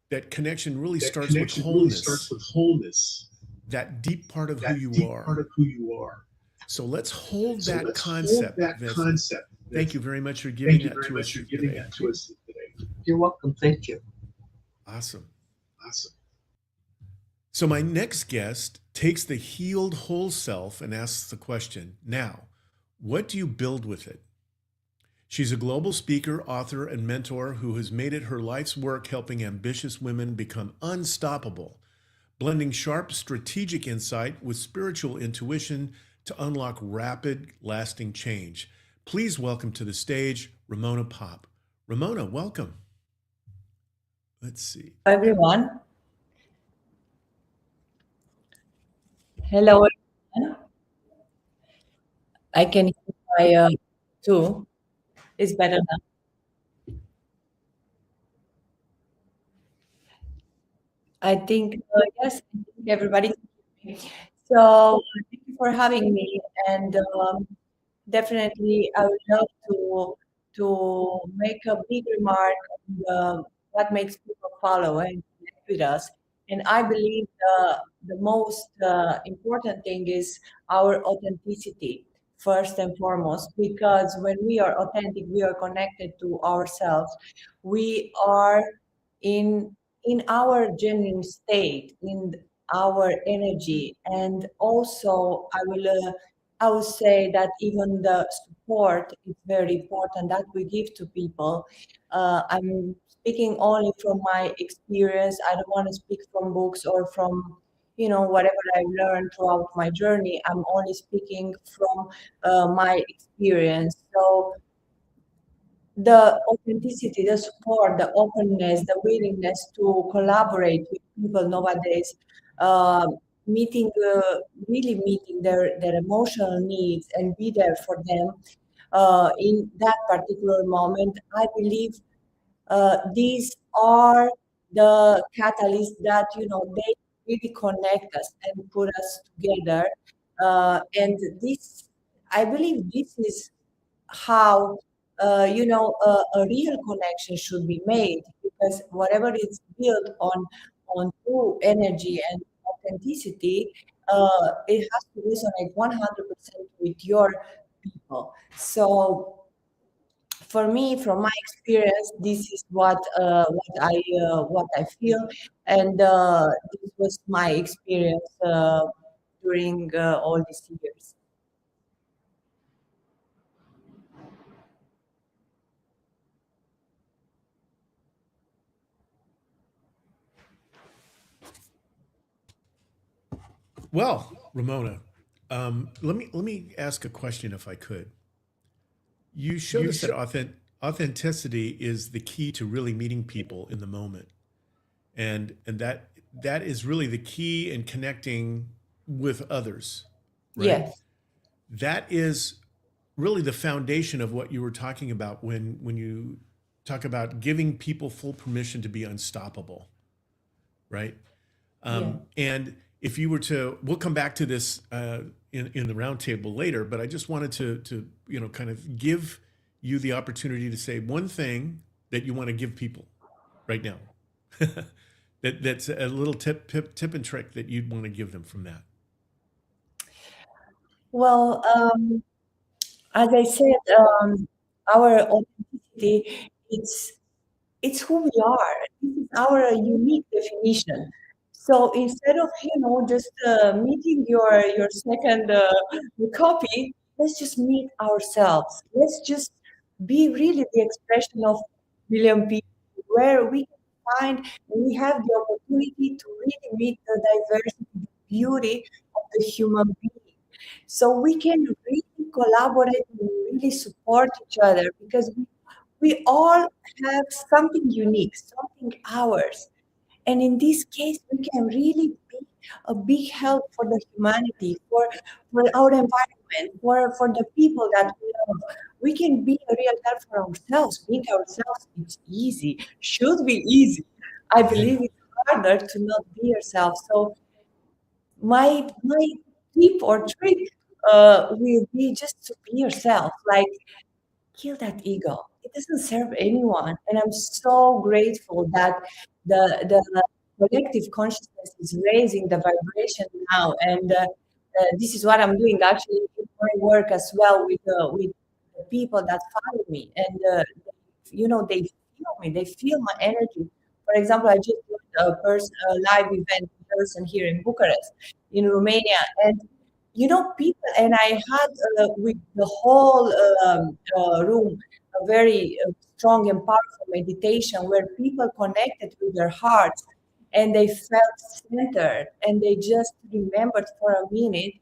Speaker 2: That connection really
Speaker 6: That
Speaker 2: starts with
Speaker 6: connection really
Speaker 2: wholeness.
Speaker 6: starts with wholeness.
Speaker 2: That deep part of
Speaker 6: That
Speaker 2: who you
Speaker 6: deep
Speaker 2: are.
Speaker 6: part of who you are.
Speaker 2: So let's hold
Speaker 6: So
Speaker 2: that
Speaker 6: let's
Speaker 2: concept.
Speaker 6: hold that
Speaker 2: Vesna.
Speaker 6: concept.
Speaker 2: Thank you very much for giving
Speaker 6: Thank you
Speaker 2: that
Speaker 6: very
Speaker 2: to
Speaker 6: much
Speaker 2: us
Speaker 6: for giving
Speaker 2: today.
Speaker 6: that to us today.
Speaker 5: You're welcome. Thank you.
Speaker 2: Awesome.
Speaker 6: Awesome.
Speaker 2: So my next guest takes the healed whole self and asks the question, now, what do you build with it? She's a global speaker, author, and mentor who has made it her life's work helping ambitious women become unstoppable, blending sharp strategic insight with spiritual intuition to unlock rapid, lasting change. Please welcome to the stage, Ramona Pop. Ramona, welcome. Let's see.
Speaker 7: Everyone. Hello, everyone. I can hear my too. It's better now. I think, yes, I think everybody can hear me. So thank you for having me. And definitely, I would love to make a big remark on what makes people follow and connect with us. And I believe the most important thing is our authenticity, first and foremost, because when we are authentic, we are connected to ourselves. We are in in our genuine state, in our energy, and also I will say that even the support is very important that we give to people. I'm speaking only from my experience. I don't want to speak from books or from, whatever I've learned throughout my journey. I'm only speaking from my experience. So the authenticity, the support, the openness, the willingness to collaborate with people nowadays, uh, meeting, really meeting their emotional needs and be there for them in that particular moment. I believe these are the catalysts that, they really connect us and put us together. And this, I believe this is how a real connection should be made, because whatever is built on true energy and authenticity, it has to resonate 100% with your people. So for me, from my experience, this is what I feel, and this was my experience during all these years.
Speaker 2: Well, Ramona, let me ask a question if I could. You showed us that authenticity is the key to really meeting people in the moment, and that is really the key in connecting with others, right?
Speaker 7: Yes.
Speaker 2: That is really the foundation of what you were talking about when you talk about giving people full permission to be unstoppable, right?
Speaker 7: Yeah.
Speaker 2: And if you were to, we'll come back to this in the roundtable later, but I just wanted to kind of give you the opportunity to say one thing that you want to give people right now. That's a little tip and trick that you'd want to give them from that.
Speaker 7: Well, as I said, our authenticity, it's who we are. This is our unique definition. So instead of just meeting your second copy, let's just meet ourselves. Let's just be really the expression of million people, where we can find and we have the opportunity to really meet the diversity, the beauty of the human being. So we can really collaborate and really support each other, because we all have something unique, something ours. And in this case, we can really be a big help for the humanity, for our environment, for the people that we love. We can be a real help for ourselves. Being ourselves, it's easy, should be easy. I believe it's harder to not be yourself. So my tip or trick will be just to be yourself. Like, kill that ego. It doesn't serve anyone. And I'm so grateful that the collective consciousness is raising the vibration now. And this is what I'm doing actually in my work as well with the people that follow me. And they feel me. They feel my energy. For example, I just did a live event in person here in Bucharest, in Romania, and people, and I had with the whole room a very strong and powerful meditation where people connected with their hearts, and they felt centered, and they just remembered for a minute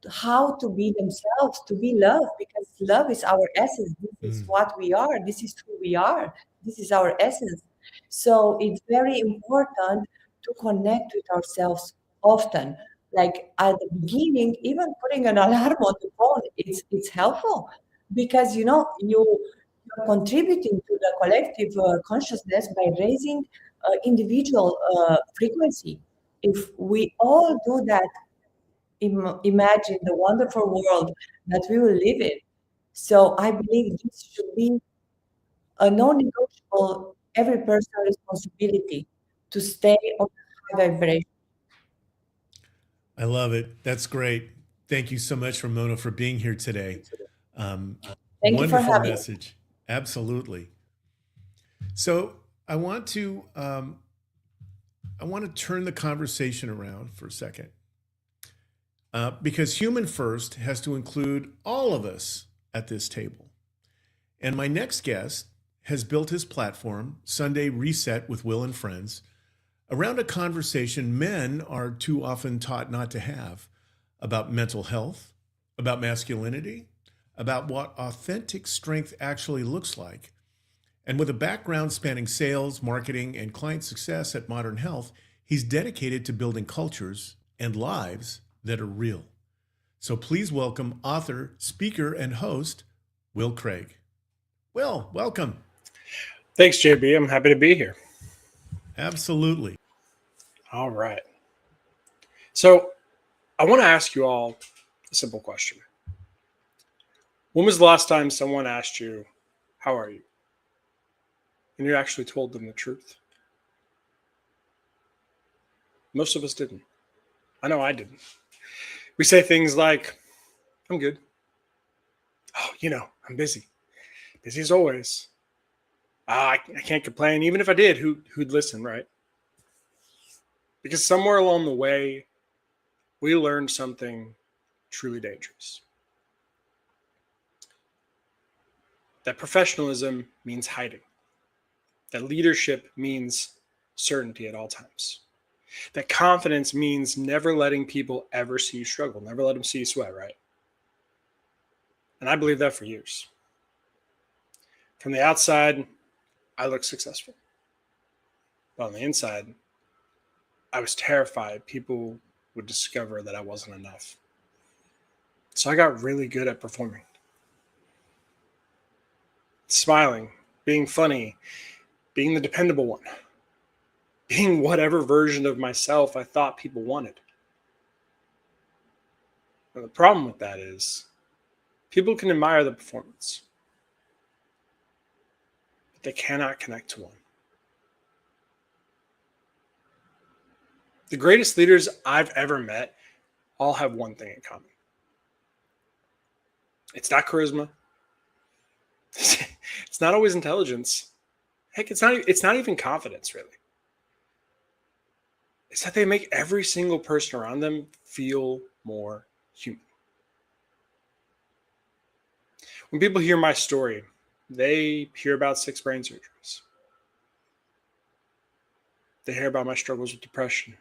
Speaker 7: how to be themselves, to be love, because love is our essence. This is what we are. This is who we are. This is our essence. So it's very important to connect with ourselves often. Like at the beginning, even putting an alarm on the phone, it's helpful, because you're contributing to the collective consciousness by raising individual frequency. If we all do that, imagine the wonderful world that we will live in. So I believe this should be a non-negotiable, every personal responsibility to stay on high vibration.
Speaker 2: I love it. That's great. Thank you so much, Ramona, for being here today.
Speaker 7: Thank you for
Speaker 2: Wonderful
Speaker 7: having me.
Speaker 2: message. Absolutely. So I want to turn the conversation around for a second, because Human First has to include all of us at this table. And my next guest has built his platform, Sunday Reset with Will and Friends, around a conversation men are too often taught not to have, about mental health, about masculinity, about what authentic strength actually looks like. And with a background spanning sales, marketing, and client success at Modern Health, he's dedicated to building cultures and lives that are real. So please welcome author, speaker, and host, Will Craig. Will, welcome.
Speaker 8: Thanks, JB. I'm happy to be here.
Speaker 2: Absolutely.
Speaker 8: All right. So I want to ask you all a simple question. When was the last time someone asked you, how are you? And you actually told them the truth? Most of us didn't. I know I didn't. We say things like, I'm good. Oh, I'm busy. Busy as always. I can't complain. Even if I did, who'd listen, right? Because somewhere along the way, we learned something truly dangerous. That professionalism means hiding. That leadership means certainty at all times. That confidence means never letting people ever see you struggle, never let them see you sweat, right? And I believe that for years. From the outside, I looked successful. But on the inside, I was terrified people would discover that I wasn't enough. So I got really good at performing. smiling, being funny, being the dependable one, being whatever version of myself I thought people wanted. And the problem with that is people can admire the performance, but they cannot connect to one. The greatest leaders I've ever met all have one thing in common. It's not charisma. It's not always intelligence. Heck, it's not even confidence, really. It's that they make every single person around them feel more human. When people hear my story, they hear about 6 brain surgeries. They hear about my struggles with depression.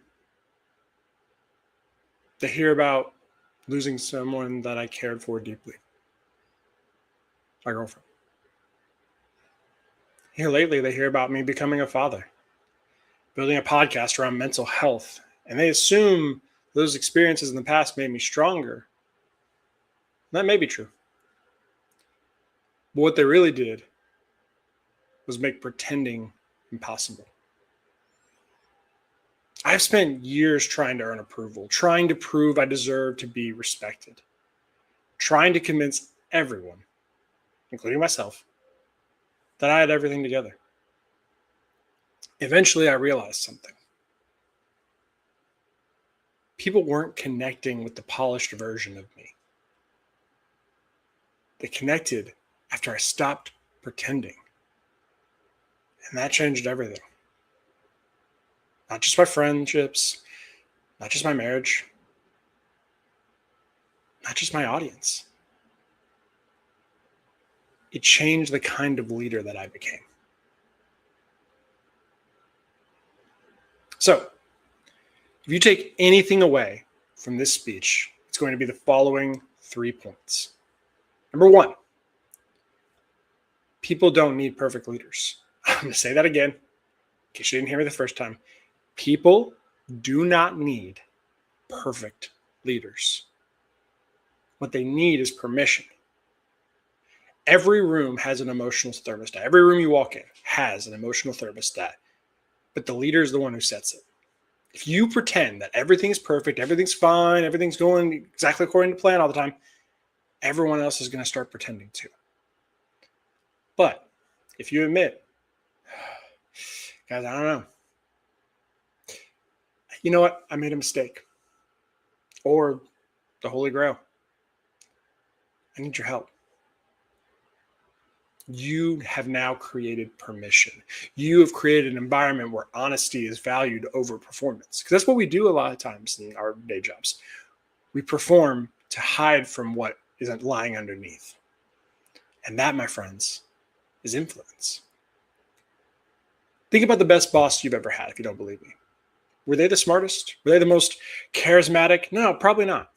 Speaker 8: They hear about losing someone that I cared for deeply, my girlfriend. Here lately, they hear about me becoming a father, building a podcast around mental health, and they assume those experiences in the past made me stronger. That may be true. But what they really did was make pretending impossible. I've spent years trying to earn approval, trying to prove I deserve to be respected, trying to convince everyone, including myself, that I had everything together. Eventually, I realized something. People weren't connecting with the polished version of me. They connected after I stopped pretending. And that changed everything. Not just my friendships, not just my marriage, not just my audience. It changed the kind of leader that I became. So, if you take anything away from this speech, it's going to be the following 3 points. Number 1, people don't need perfect leaders. I'm going to say that again, in case you didn't hear me the first time. People do not need perfect leaders. What they need is permission. Every room has an emotional thermostat. Every room you walk in has an emotional thermostat, but the leader is the one who sets it. If you pretend that everything's perfect, everything's fine, everything's going exactly according to plan all the time, everyone else is going to start pretending too. But if you admit, guys, I don't know. You know what? I made a mistake. Or the Holy Grail. I need your help. You have now created permission. You have created an environment where honesty is valued over performance. Because that's what we do a lot of times in our day jobs. We perform to hide from what isn't lying underneath. And that, my friends, is influence. Think about the best boss you've ever had, if you don't believe me. Were they the smartest? Were they the most charismatic? No, probably not.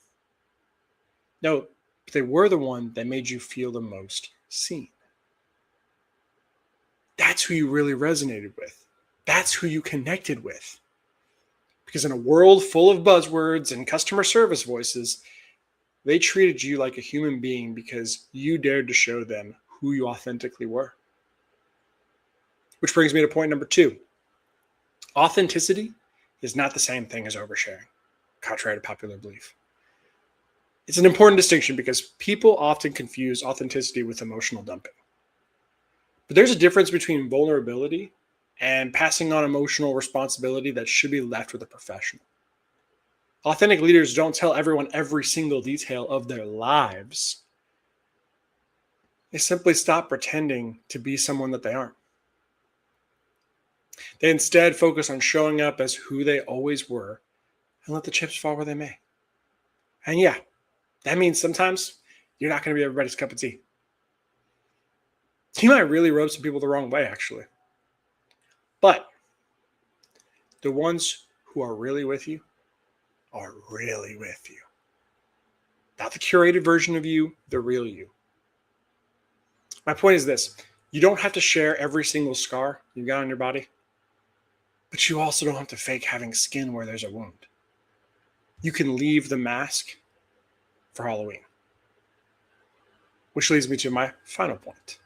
Speaker 8: No, but they were the one that made you feel the most seen. That's who you really resonated with. That's who you connected with. Because in a world full of buzzwords and customer service voices, they treated you like a human being because you dared to show them who you authentically were. Which brings me to point number 2. Authenticity is not the same thing as oversharing, contrary to popular belief. It's an important distinction because people often confuse authenticity with emotional dumping. But there's a difference between vulnerability and passing on emotional responsibility that should be left with a professional. Authentic leaders don't tell everyone every single detail of their lives. They simply stop pretending to be someone that they aren't. They instead focus on showing up as who they always were and let the chips fall where they may. And yeah, that means sometimes you're not going to be everybody's cup of tea. You might really rub some people the wrong way, actually. But the ones who are really with you are really with you. Not the curated version of you, the real you. My point is this. You don't have to share every single scar you got on your body, but you also don't have to fake having skin where there's a wound. You can leave the mask for Halloween. Which leads me to my final point.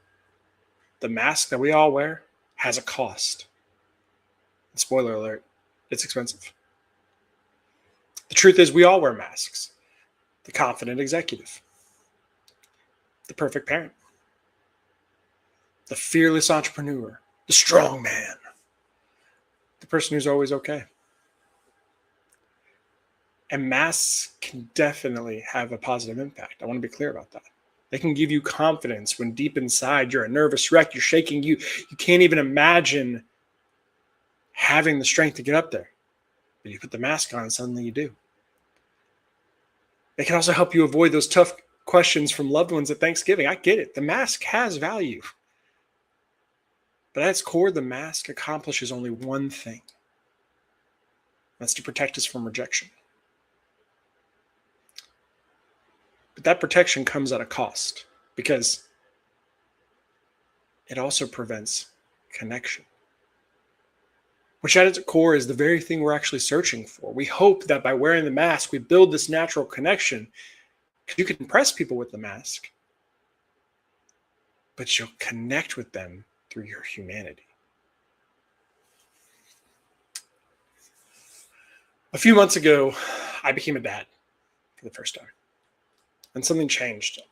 Speaker 8: the mask that we all wear has a cost. And spoiler alert, it's expensive. The truth is we all wear masks. The confident executive, the perfect parent, the fearless entrepreneur, the strong man, the person who's always okay. And masks can definitely have a positive impact. I want to be clear about that. They can give you confidence when deep inside you're a nervous wreck, you're shaking, you can't even imagine having the strength to get up there. But you put the mask on and suddenly you do. They can also help you avoid those tough questions from loved ones at Thanksgiving. I get it. The mask has value. But at its core, the mask accomplishes only one thing. That's to protect us from rejection. But that protection comes at a cost because it also prevents connection, which at its core is the very thing we're actually searching for. We hope that by wearing the mask, we build this natural connection. You can impress people with the mask, but you'll connect with them through your humanity. A few months ago, I became a dad for the first time. And something changed.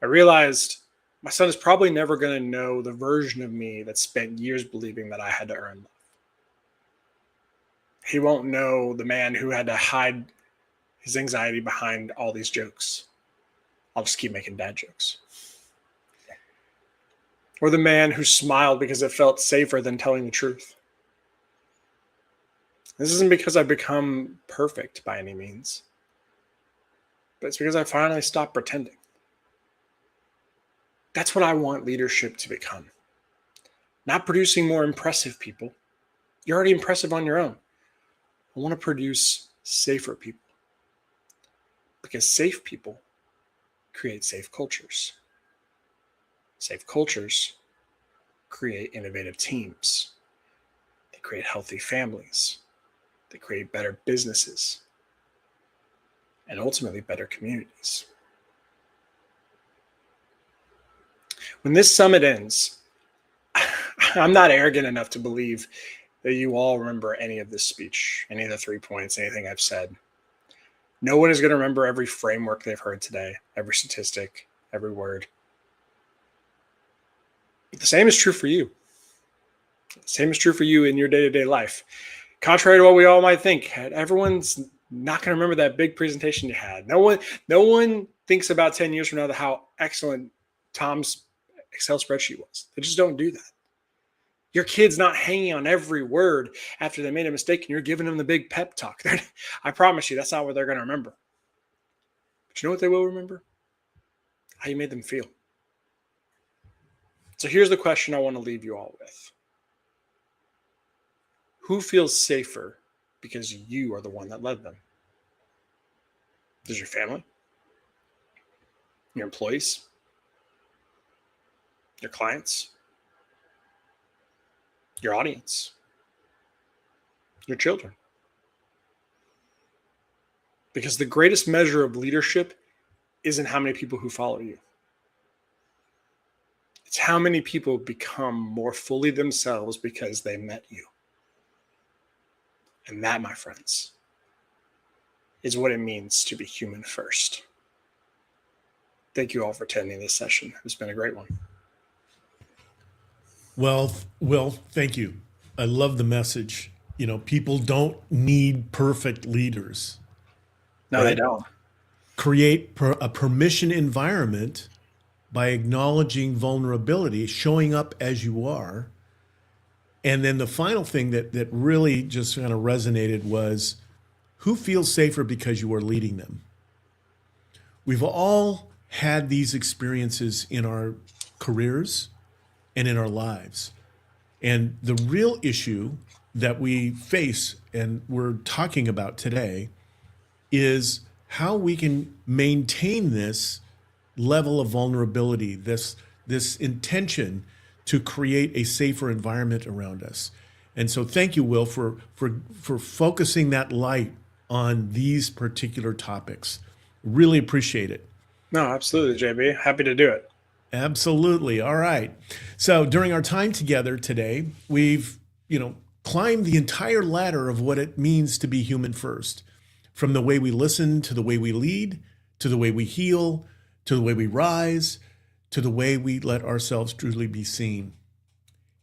Speaker 8: I realized my son is probably never going to know the version of me that spent years believing that I had to earn love. He won't know the man who had to hide his anxiety behind all these jokes. I'll just keep making dad jokes. Or the man who smiled because it felt safer than telling the truth. This isn't because I've become perfect by any means. But it's because I finally stopped pretending. That's what I want leadership to become. Not producing more impressive people. You're already impressive on your own. I want to produce safer people. Because safe people create safe cultures. Safe cultures create innovative teams. They create healthy families. They create better businesses. And ultimately better communities. When this summit ends, I'm not arrogant enough to believe that you all remember any of this speech, any of the 3 points, anything I've said. No one is going to remember every framework they've heard today, every statistic, every word. But the same is true for you. The same is true for you in your day-to-day life. Contrary to what we all might think, everyone's not going to remember that big presentation you had. No one thinks about 10 years from now how excellent Tom's Excel spreadsheet was. They just don't do that. Your kid's not hanging on every word after they made a mistake and you're giving them the big pep talk. I promise you, that's not what they're going to remember. But you know what they will remember? How you made them feel. So here's the question I want to leave you all with. Who feels safer because you are the one that led them? Is your family? Your employees? Your clients? Your audience? Your children? Because the greatest measure of leadership isn't how many people who follow you. It's how many people become more fully themselves because they met you. And that, my friends, is what it means to be human first. Thank you all for attending this session. It's been a great one.
Speaker 2: Well, thank you. I love the message. You know, people don't need perfect leaders.
Speaker 8: No,
Speaker 2: right?
Speaker 8: they don't.
Speaker 2: Create a permission environment by acknowledging vulnerability, showing up as you are. And then the final thing that really just kind of resonated was, who feels safer because you are leading them? We've all had these experiences in our careers and in our lives. And the real issue that we face and we're talking about today is how we can maintain this level of vulnerability, this intention to create a safer environment around us. And so thank you, Will, for focusing that light on these particular topics. Really appreciate it.
Speaker 8: No, absolutely, JB. Happy to do it.
Speaker 2: Absolutely. All right. So during our time together today, we've, climbed the entire ladder of what it means to be human first, from the way we listen to the way we lead, to the way we heal, to the way we rise, to the way we let ourselves truly be seen.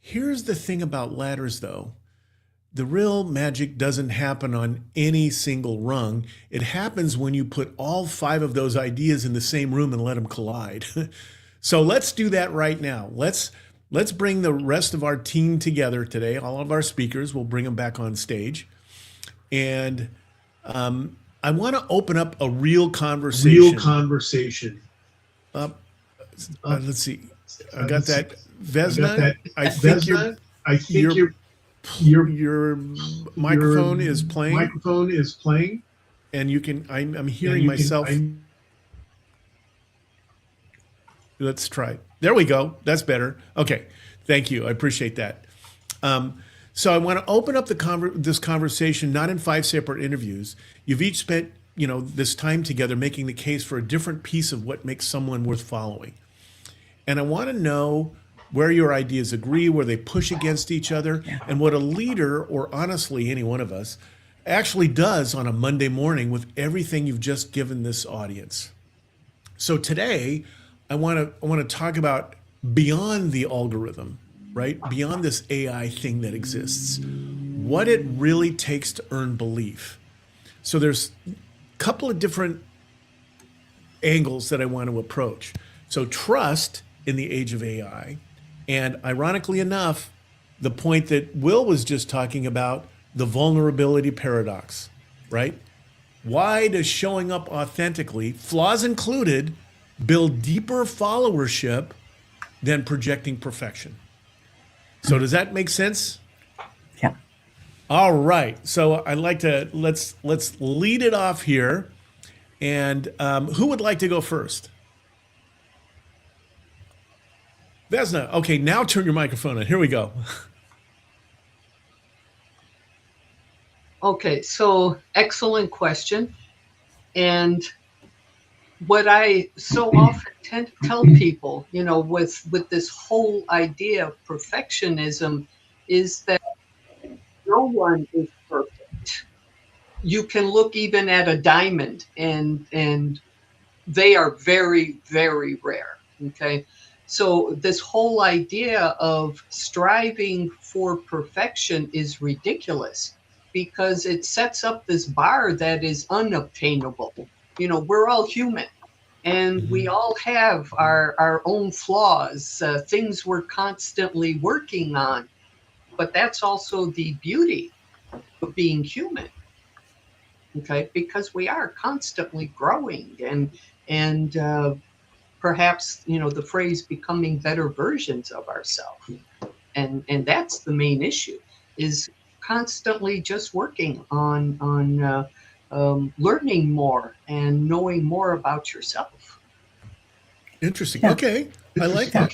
Speaker 2: Here's the thing about ladders, though. The real magic doesn't happen on any single rung. It happens when you put all 5 of those ideas in the same room and let them collide. So let's do that right now. Let's bring the rest of our team together today. All of our speakers, we'll bring them back on stage. And I want to open up a real conversation. Let's see. I got that. Vesna, I think your microphone is playing. And you can, I'm hearing myself. Let's try it. There we go. That's better. Okay. Thank you. I appreciate that. So I want to open up this conversation, not in 5 separate interviews. You've each spent, this time together making the case for a different piece of what makes someone worth following. And I want to know where your ideas agree, where they push against each other, and what a leader, or honestly, any one of us, actually does on a Monday morning with everything you've just given this audience. So today, I want to talk about beyond the algorithm, right? Beyond this AI thing that exists, what it really takes to earn belief. So there's a couple of different angles that I want to approach. So trust in the age of AI, and ironically enough, the point that Will was just talking about, the vulnerability paradox, right? Why does showing up authentically, flaws included, build deeper followership than projecting perfection? So does that make sense?
Speaker 3: Yeah.
Speaker 2: All right. So I'd like to, let's lead it off here. And who would like to go first? Vesna. Okay, now turn your microphone on. Here we go.
Speaker 5: Okay, so excellent question. And what I so often tend to tell people, with this whole idea of perfectionism, is that no one is perfect. You can look even at a diamond, and they are very, very rare. Okay, so this whole idea of striving for perfection is ridiculous, because it sets up this bar that is unobtainable. We're all human, and we all have our own flaws, things we're constantly working on. But that's also the beauty of being human, okay? Because we are constantly growing and perhaps, the phrase becoming better versions of ourselves. And that's the main issue, is constantly just working on learning more and knowing more about yourself.
Speaker 2: Interesting. Yeah. Okay. I like that.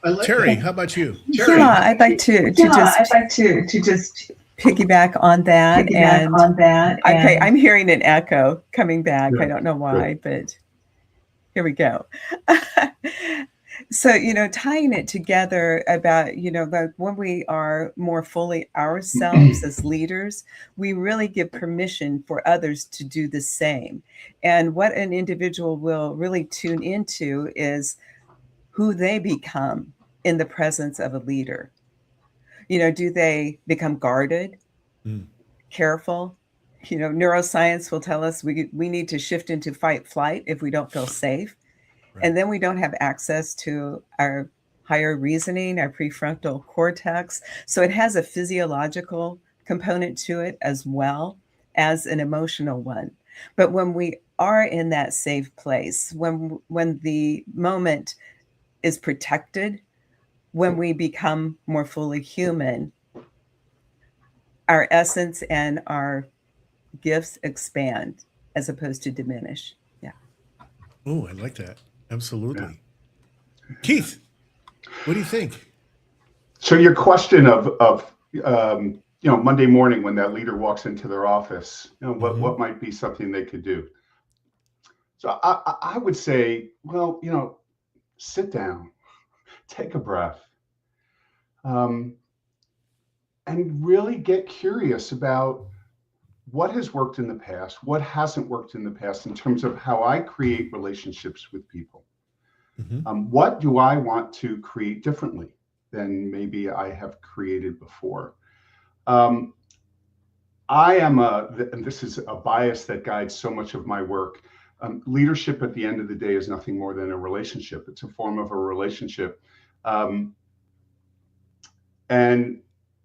Speaker 2: Terri, how about you?
Speaker 3: Yeah, I'd like to just piggyback on that. Okay, I'm hearing an echo coming back. Yeah. I don't know why, but here we go. So, tying it together about, like when we are more fully ourselves as leaders, we really give permission for others to do the same. And what an individual will really tune into is who they become in the presence of a leader. Do they become guarded, careful? Neuroscience will tell us we need to shift into fight flight if we don't feel safe. Right. And then we don't have access to our higher reasoning, our prefrontal cortex. So it has a physiological component to it as well as an emotional one. But when we are in that safe place, when the moment is protected, when we become more fully human, our essence and our gifts expand as opposed to diminish. Yeah.
Speaker 2: Oh, I like that. Absolutely. Yeah. Keith, what do you think?
Speaker 4: So your question of Monday morning when that leader walks into their office, what might be something they could do? So I would say, well, sit down, take a breath, and really get curious about what has worked in the past, what hasn't worked in the past in terms of how I create relationships with people. What do I want to create differently than maybe I have created before? I am and this is a bias that guides so much of my work. Leadership at the end of the day is nothing more than a relationship. It's a form of a relationship. And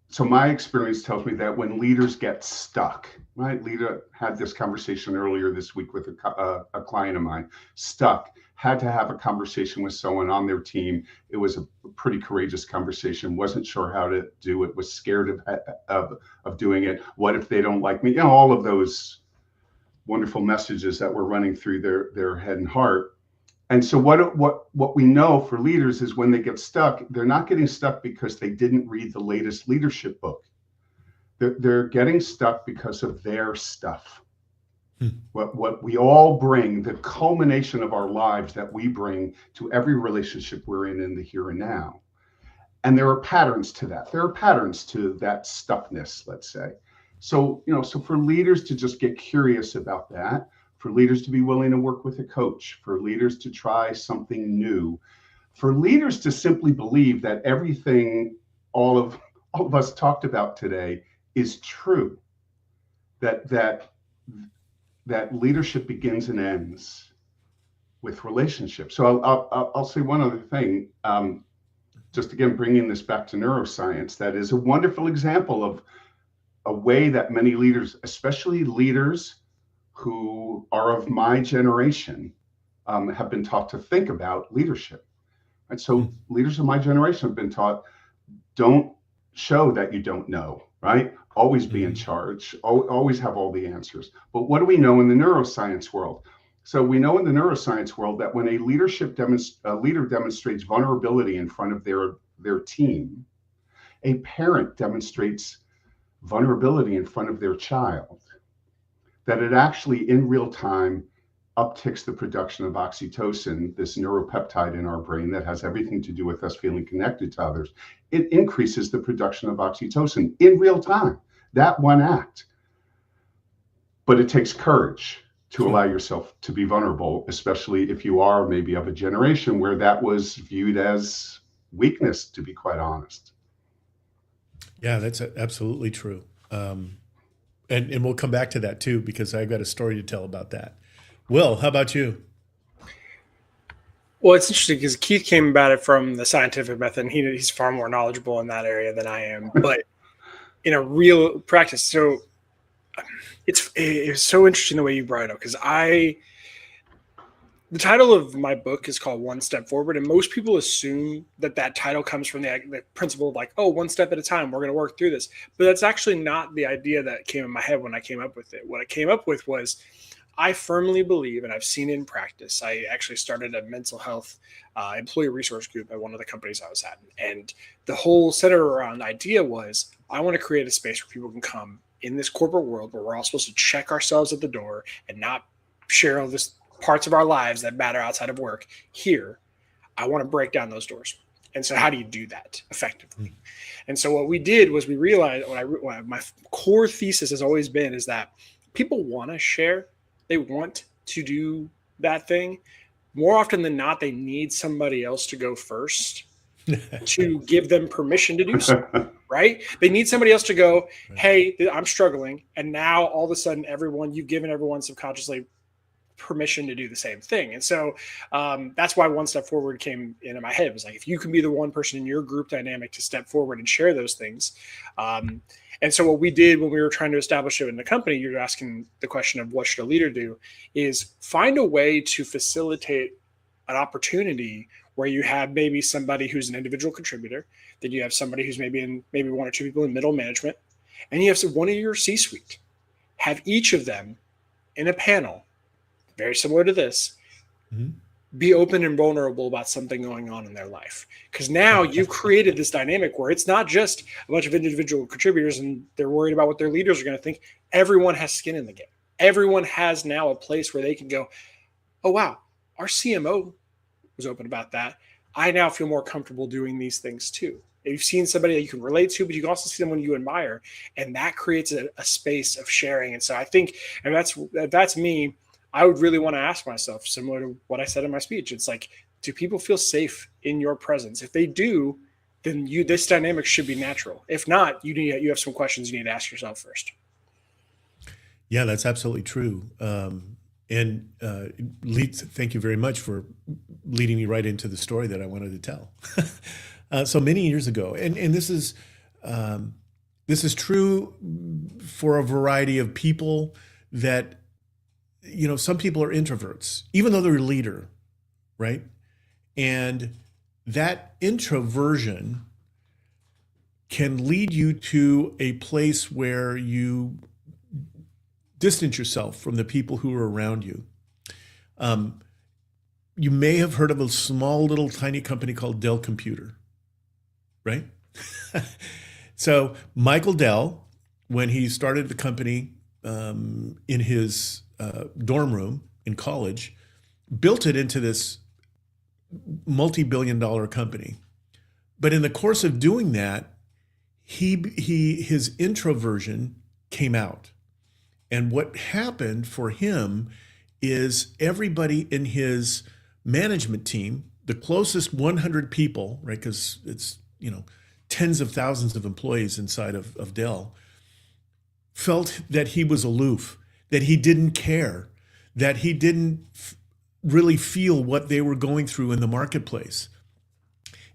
Speaker 4: so my experience tells me that when leaders get stuck, right? Lita had this conversation earlier this week with a client of mine, stuck, had to have a conversation with someone on their team. It was a pretty courageous conversation, wasn't sure how to do it, was scared of doing it. What if they don't like me? You know, all of those wonderful messages that were running through their head and heart. And so what we know for leaders is when they get stuck, they're not getting stuck because they didn't read the latest leadership book. They're getting stuck because of their stuff. What we all bring, the culmination of our lives that we bring to every relationship we're in the here and now. And there are patterns to that. There are patterns to that stuckness, let's say. So, so for leaders to just get curious about that, for leaders to be willing to work with a coach, for leaders to try something new, for leaders to simply believe that everything all of us talked about today is true, that leadership begins and ends with relationships. So I'll say one other thing, just again, bringing this back to neuroscience, that is a wonderful example of a way that many leaders, especially leaders who are of my generation, have been taught to think about leadership. And so leaders of my generation have been taught, don't show that you don't know, right? Always be in charge, always have all the answers. But what do we know in the neuroscience world? So we know in the neuroscience world that when a leader demonstrates vulnerability in front of their team, a parent demonstrates vulnerability in front of their child, that it actually in real time upticks the production of oxytocin, this neuropeptide in our brain that has everything to do with us feeling connected to others. It increases the production of oxytocin in real time, that one act. But it takes courage to allow yourself to be vulnerable, especially if you are maybe of a generation where that was viewed as weakness, to be quite honest.
Speaker 2: Yeah, that's absolutely true. And we'll come back to that too, because I've got a story to tell about that. Will, how about you?
Speaker 8: Well, it's interesting because Keith came about it from the scientific method, and he's far more knowledgeable in that area than I am. But in a real practice, so it's so interesting the way you brought it up, because the title of my book is called One Step Forward, and most people assume that title comes from the principle of like, oh, one step at a time, we're going to work through this. But that's actually not the idea that came in my head when I came up with it. What I came up with was, I firmly believe, and I've seen it in practice, I actually started a mental health employee resource group at one of the companies I was at. And the whole center around idea was, I want to create a space where people can come in this corporate world where we're all supposed to check ourselves at the door and not share all this parts of our lives that matter outside of work. Here, I want to break down those doors. And so how do you do that effectively? And so what we did was we realized, my core thesis has always been is that people want to share. They want to do that thing. More often than not, they need somebody else to go first to give them permission to do so, right? They need somebody else to go, hey, I'm struggling. And now all of a sudden, you've given everyone subconsciously permission to do the same thing. And so that's why One Step Forward came into my head. It was like, if you can be the one person in your group dynamic to step forward and share those things. And so what we did when we were trying to establish it in the company, you're asking the question of what should a leader do, is find a way to facilitate an opportunity where you have maybe somebody who's an individual contributor, then you have somebody who's maybe one or two people in middle management, and you have one of your C-suite. Have each of them in a panel, very similar to this, be open and vulnerable about something going on in their life. Because now you've created this dynamic where it's not just a bunch of individual contributors and they're worried about what their leaders are going to think. Everyone has skin in the game. Everyone has now a place where they can go, oh, wow, our CMO was open about that. I now feel more comfortable doing these things too. You've seen somebody that you can relate to, but you can also see someone you admire, and that creates a space of sharing. And so I think, and that's me, I would really want to ask myself, similar to what I said in my speech. It's like, do people feel safe in your presence? If they do, then this dynamic should be natural. If not, you have some questions you need to ask yourself first.
Speaker 2: Yeah, that's absolutely true. And thank you very much for leading me right into the story that I wanted to tell. So many years ago, and this is true for a variety of people that, some people are introverts, even though they're a leader, right? And that introversion can lead you to a place where you distance yourself from the people who are around you. You may have heard of a small little tiny company called Dell Computer, right? So Michael Dell, when he started the company in his dorm room in college, built it into this multi-billion-dollar company. But in the course of doing that, his introversion came out. And what happened for him is everybody in his management team, the closest 100 people, right? Because it's, tens of thousands of employees inside of Dell, felt that he was aloof, that he didn't care, that he didn't really feel what they were going through in the marketplace.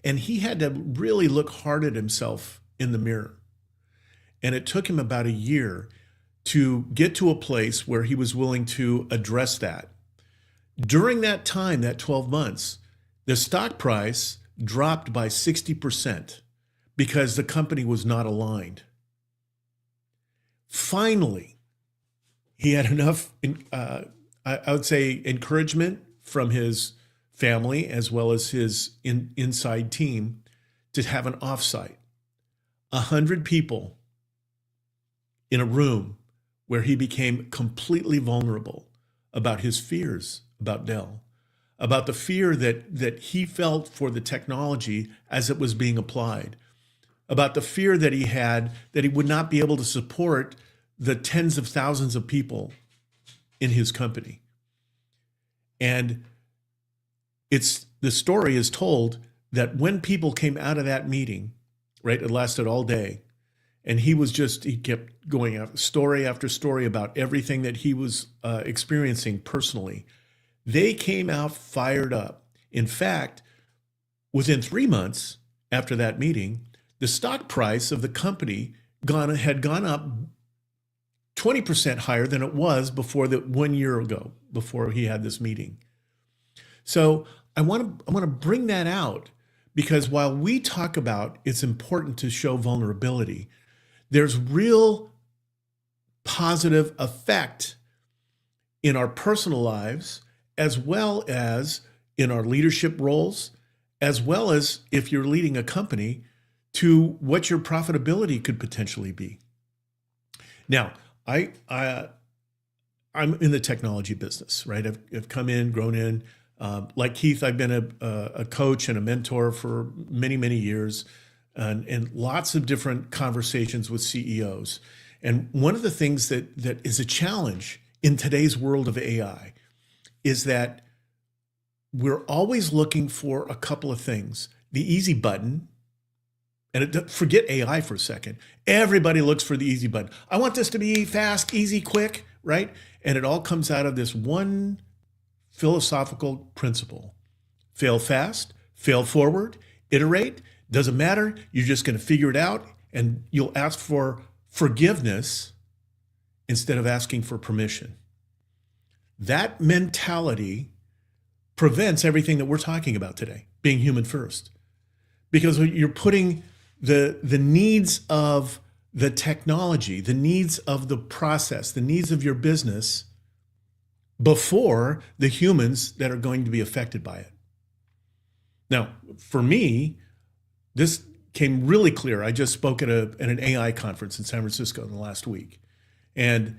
Speaker 2: And he had to really look hard at himself in the mirror. And it took him about a year to get to a place where he was willing to address that. During that time, that 12 months, the stock price dropped by 60% because the company was not aligned. Finally, he had enough, I would say, encouragement from his family as well as his inside team to have an offsite. 100 people in a room where he became completely vulnerable about his fears about Dell, about the fear that he felt for the technology as it was being applied, about the fear that he had that he would not be able to support the tens of thousands of people in his company. And the story is told that when people came out of that meeting, right, it lasted all day, and he kept going out story after story about everything that he was experiencing personally. They came out fired up. In fact, within 3 months after that meeting, the stock price of the company had gone up 20% higher than it was before 1 year ago, before he had this meeting. So I want to bring that out because while we talk about it's important to show vulnerability, there's real positive effect in our personal lives, as well as in our leadership roles, as well as if you're leading a company, to what your profitability could potentially be. Now, I'm in the technology business, right? I've come in, grown in. Like Keith, I've been a coach and a mentor for many, many years, and lots of different conversations with CEOs. And one of the things that is a challenge in today's world of AI is that we're always looking for a couple of things. The easy button, and forget AI for a second. Everybody looks for the easy button. I want this to be fast, easy, quick, right? And it all comes out of this one philosophical principle. Fail fast, fail forward, iterate. Doesn't matter. You're just going to figure it out, and you'll ask for forgiveness instead of asking for permission. That mentality prevents everything that we're talking about today, being human first, because you're putting the needs of the technology, the needs of the process, the needs of your business before the humans that are going to be affected by it. Now, for me, this came really clear. I just spoke at an AI conference in San Francisco in the last week, and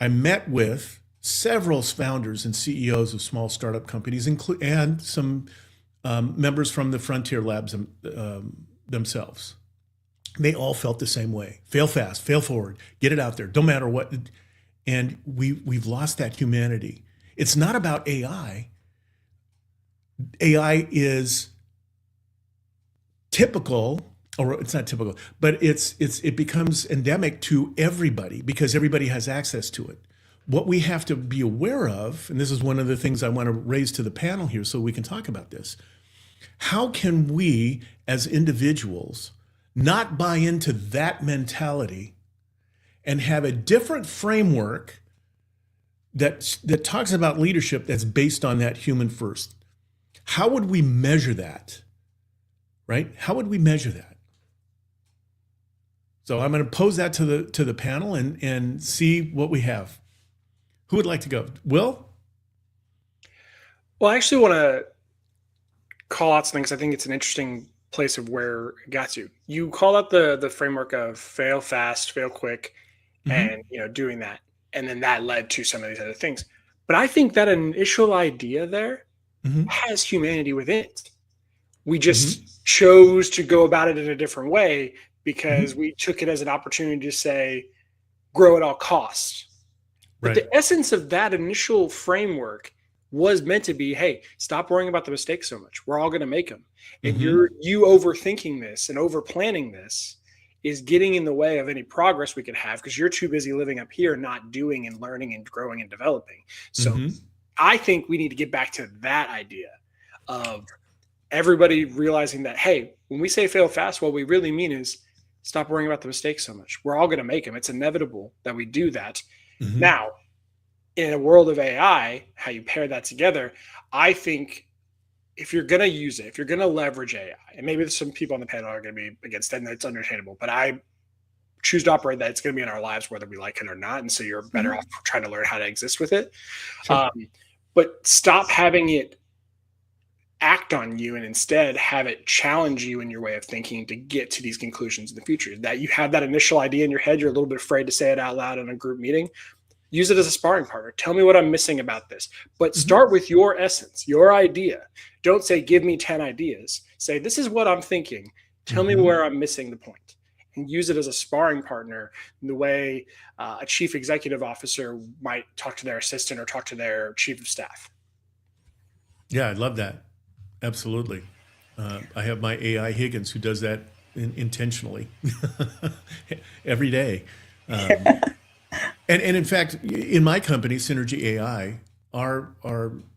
Speaker 2: I met with several founders and CEOs of small startup companies, and some members from the Frontier Labs themselves. They all felt the same way. Fail fast, fail forward, get it out there, don't matter what. And we've lost that humanity. It's not about AI. AI is typical, or it's not typical, but it becomes endemic to everybody because everybody has access to it. What we have to be aware of, and this is one of the things I want to raise to the panel here so we can talk about this. How can we as individuals not buy into that mentality and have a different framework that talks about leadership that's based on that human first? How would we measure that? Right? How would we measure that? So I'm going to pose that to the panel and see what we have. Who would like to go? Will?
Speaker 8: Well, I actually want to call out something because I think it's an interesting place of where it got you. You call out the framework of fail fast, fail quick, and doing that. And then that led to some of these other things. But I think that initial idea there has humanity within it. We just chose to go about it in a different way because we took it as an opportunity to say, grow at all costs. But the essence of that initial framework was meant to be, hey, stop worrying about the mistakes so much. We're all going to make them. And you overthinking this and over planning this is getting in the way of any progress we could have because you're too busy living up here, not doing and learning and growing and developing. So I think we need to get back to that idea of everybody realizing that, hey, when we say fail fast, what we really mean is stop worrying about the mistakes so much. We're all going to make them. It's inevitable that we do that. Now, in a world of AI, how you pair that together, I think if you're going to use it, if you're going to leverage AI, and maybe some people on the panel are going to be against it, and it's understandable, but I choose to operate that it's going to be in our lives, whether we like it or not. And so you're better off trying to learn how to exist with it. Sure. But stop having it act on you and instead have it challenge you in your way of thinking to get to these conclusions in the future. That you have that initial idea in your head, you're a little bit afraid to say it out loud in a group meeting. Use it as a sparring partner. Tell me what I'm missing about this. But start with your essence, your idea. Don't say, give me 10 ideas. Say, this is what I'm thinking. Tell me where I'm missing the point. And use it as a sparring partner in the way a chief executive officer might talk to their assistant or talk to their chief of staff.
Speaker 2: Yeah, I love that. Absolutely. I have my AI Higgins who does that intentionally every day. And in fact, in my company, Synergy AI, our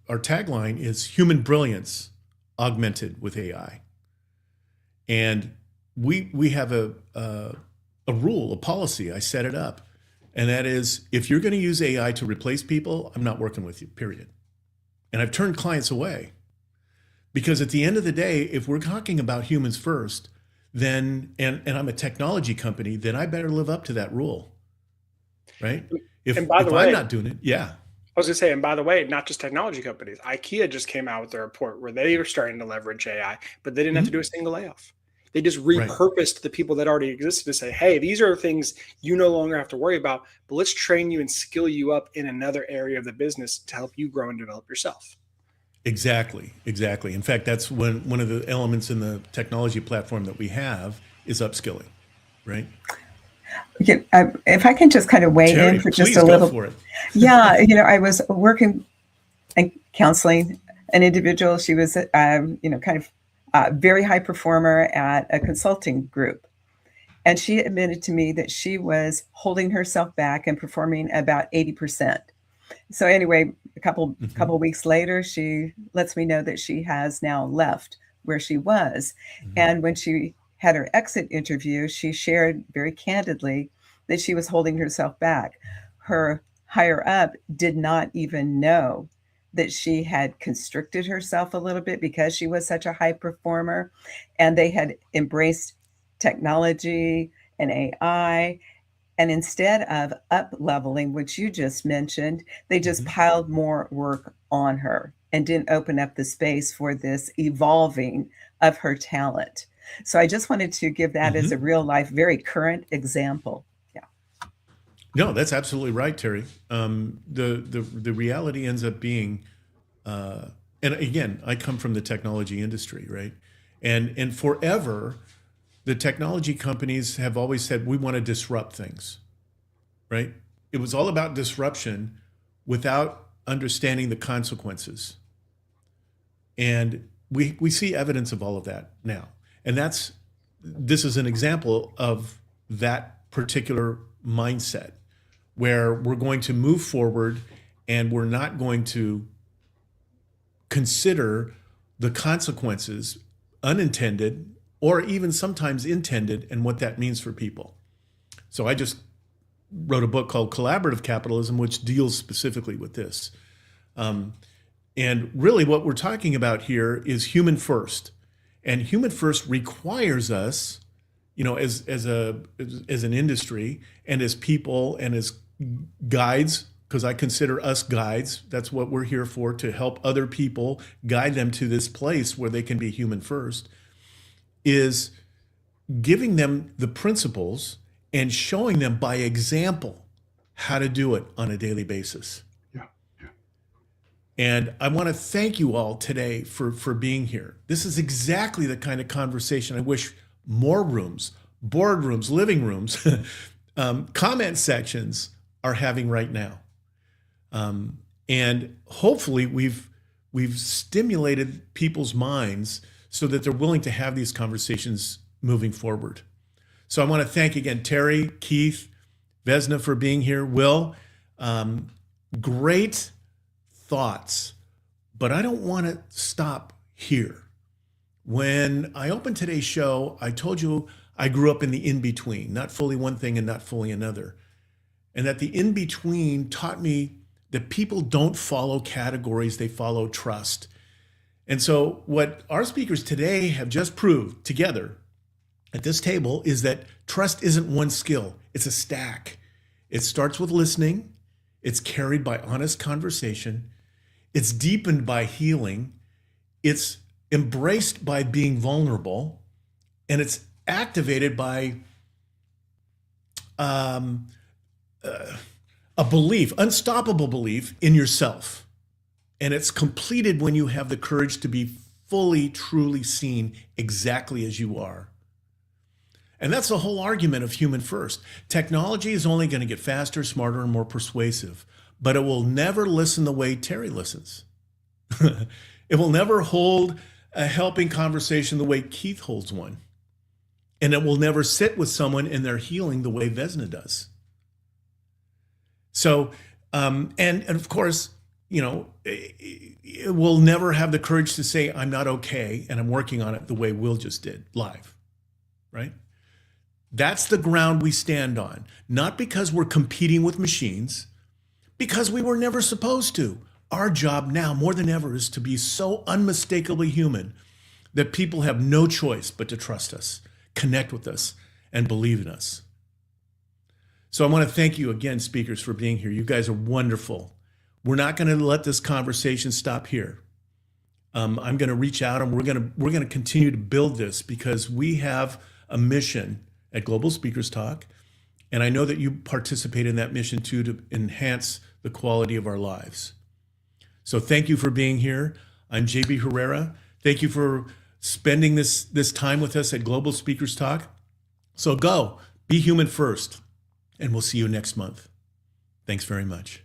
Speaker 2: tagline is human brilliance augmented with AI. And we have a rule, a policy. I set it up. And that is, if you're going to use AI to replace people, I'm not working with you, period. And I've turned clients away. Because at the end of the day, if we're talking about humans first, then, and I'm a technology company, then I better live up to that rule, right? If I'm not doing it, yeah.
Speaker 8: I was going to say, and by the way, not just technology companies, IKEA just came out with a report where they were starting to leverage AI, but they didn't have to do a single layoff. They just repurposed the people that already existed to say, hey, these are things you no longer have to worry about, but let's train you and skill you up in another area of the business to help you grow and develop yourself.
Speaker 2: Exactly. In fact, that's one of the elements in the technology platform that we have is upskilling, right?
Speaker 3: Okay, if I can just kind of weigh
Speaker 2: Terri,
Speaker 3: in for just
Speaker 2: please
Speaker 3: a little.
Speaker 2: go for it.
Speaker 3: Yeah, I was working and counseling an individual. She was, kind of a very high performer at a consulting group. And she admitted to me that she was holding herself back and performing about 80%. So anyway, a couple weeks later, she lets me know that she has now left where she was. And when she had her exit interview, she shared very candidly that she was holding herself back. Her higher up did not even know that she had constricted herself a little bit because she was such a high performer, and they had embraced technology and AI. And instead of up leveling, which you just mentioned, they just piled more work on her and didn't open up the space for this evolving of her talent. So I just wanted to give that as a real life, very current example. Yeah.
Speaker 2: No, that's absolutely right, Terri. The reality ends up being and again, I come from the technology industry, right? And forever, the technology companies have always said, we want to disrupt things, right? It was all about disruption without understanding the consequences. And we see evidence of all of that now. And this is an example of that particular mindset where we're going to move forward and we're not going to consider the consequences, unintended or even sometimes intended, and what that means for people. So I just wrote a book called Collaborative Capitalism, which deals specifically with this. And really what we're talking about here is human first. And human first requires us, as an industry and as people and as guides, because I consider us guides. That's what we're here for, to help other people, guide them to this place where they can be human first, is giving them the principles and showing them by example how to do it on a daily basis.
Speaker 4: Yeah.
Speaker 2: And I want to thank you all today for being here. This is exactly the kind of conversation I wish more rooms, boardrooms, living rooms, comment sections are having right now. And hopefully we've stimulated people's minds so that they're willing to have these conversations moving forward. So I want to thank again Terri, Keith, Vesna for being here. Will, great thoughts, but I don't want to stop here. When I opened today's show, I told you I grew up in the in-between, not fully one thing and not fully another. And that the in-between taught me that people don't follow categories, they follow trust. And so what our speakers today have just proved together at this table is that trust isn't one skill, it's a stack. It starts with listening, it's carried by honest conversation, it's deepened by healing, it's embraced by being vulnerable, and it's activated by a belief, unstoppable belief in yourself. And it's completed when you have the courage to be fully, truly seen exactly as you are. And that's the whole argument of human first. Technology is only going to get faster, smarter, and more persuasive, but it will never listen the way Terri listens. It will never hold a helping conversation the way Keith holds one. And it will never sit with someone in their healing the way Vesna does. So, and of course, it will never have the courage to say, I'm not okay, and I'm working on it the way Will just did, live, right? That's the ground we stand on, not because we're competing with machines, because we were never supposed to. Our job now, more than ever, is to be so unmistakably human that people have no choice but to trust us, connect with us, and believe in us. So I want to thank you again, speakers, for being here. You guys are wonderful. We're not going to let this conversation stop here. I'm going to reach out and we're going to continue to build this because we have a mission at Global Speakers Talk. And I know that you participate in that mission too, to enhance the quality of our lives. So thank you for being here. I'm JB Herrera. Thank you for spending this time with us at Global Speakers Talk. So go, be human first, and we'll see you next month. Thanks very much.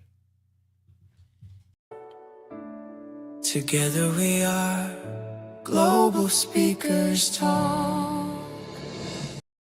Speaker 1: Together we are Global Speakers Talk.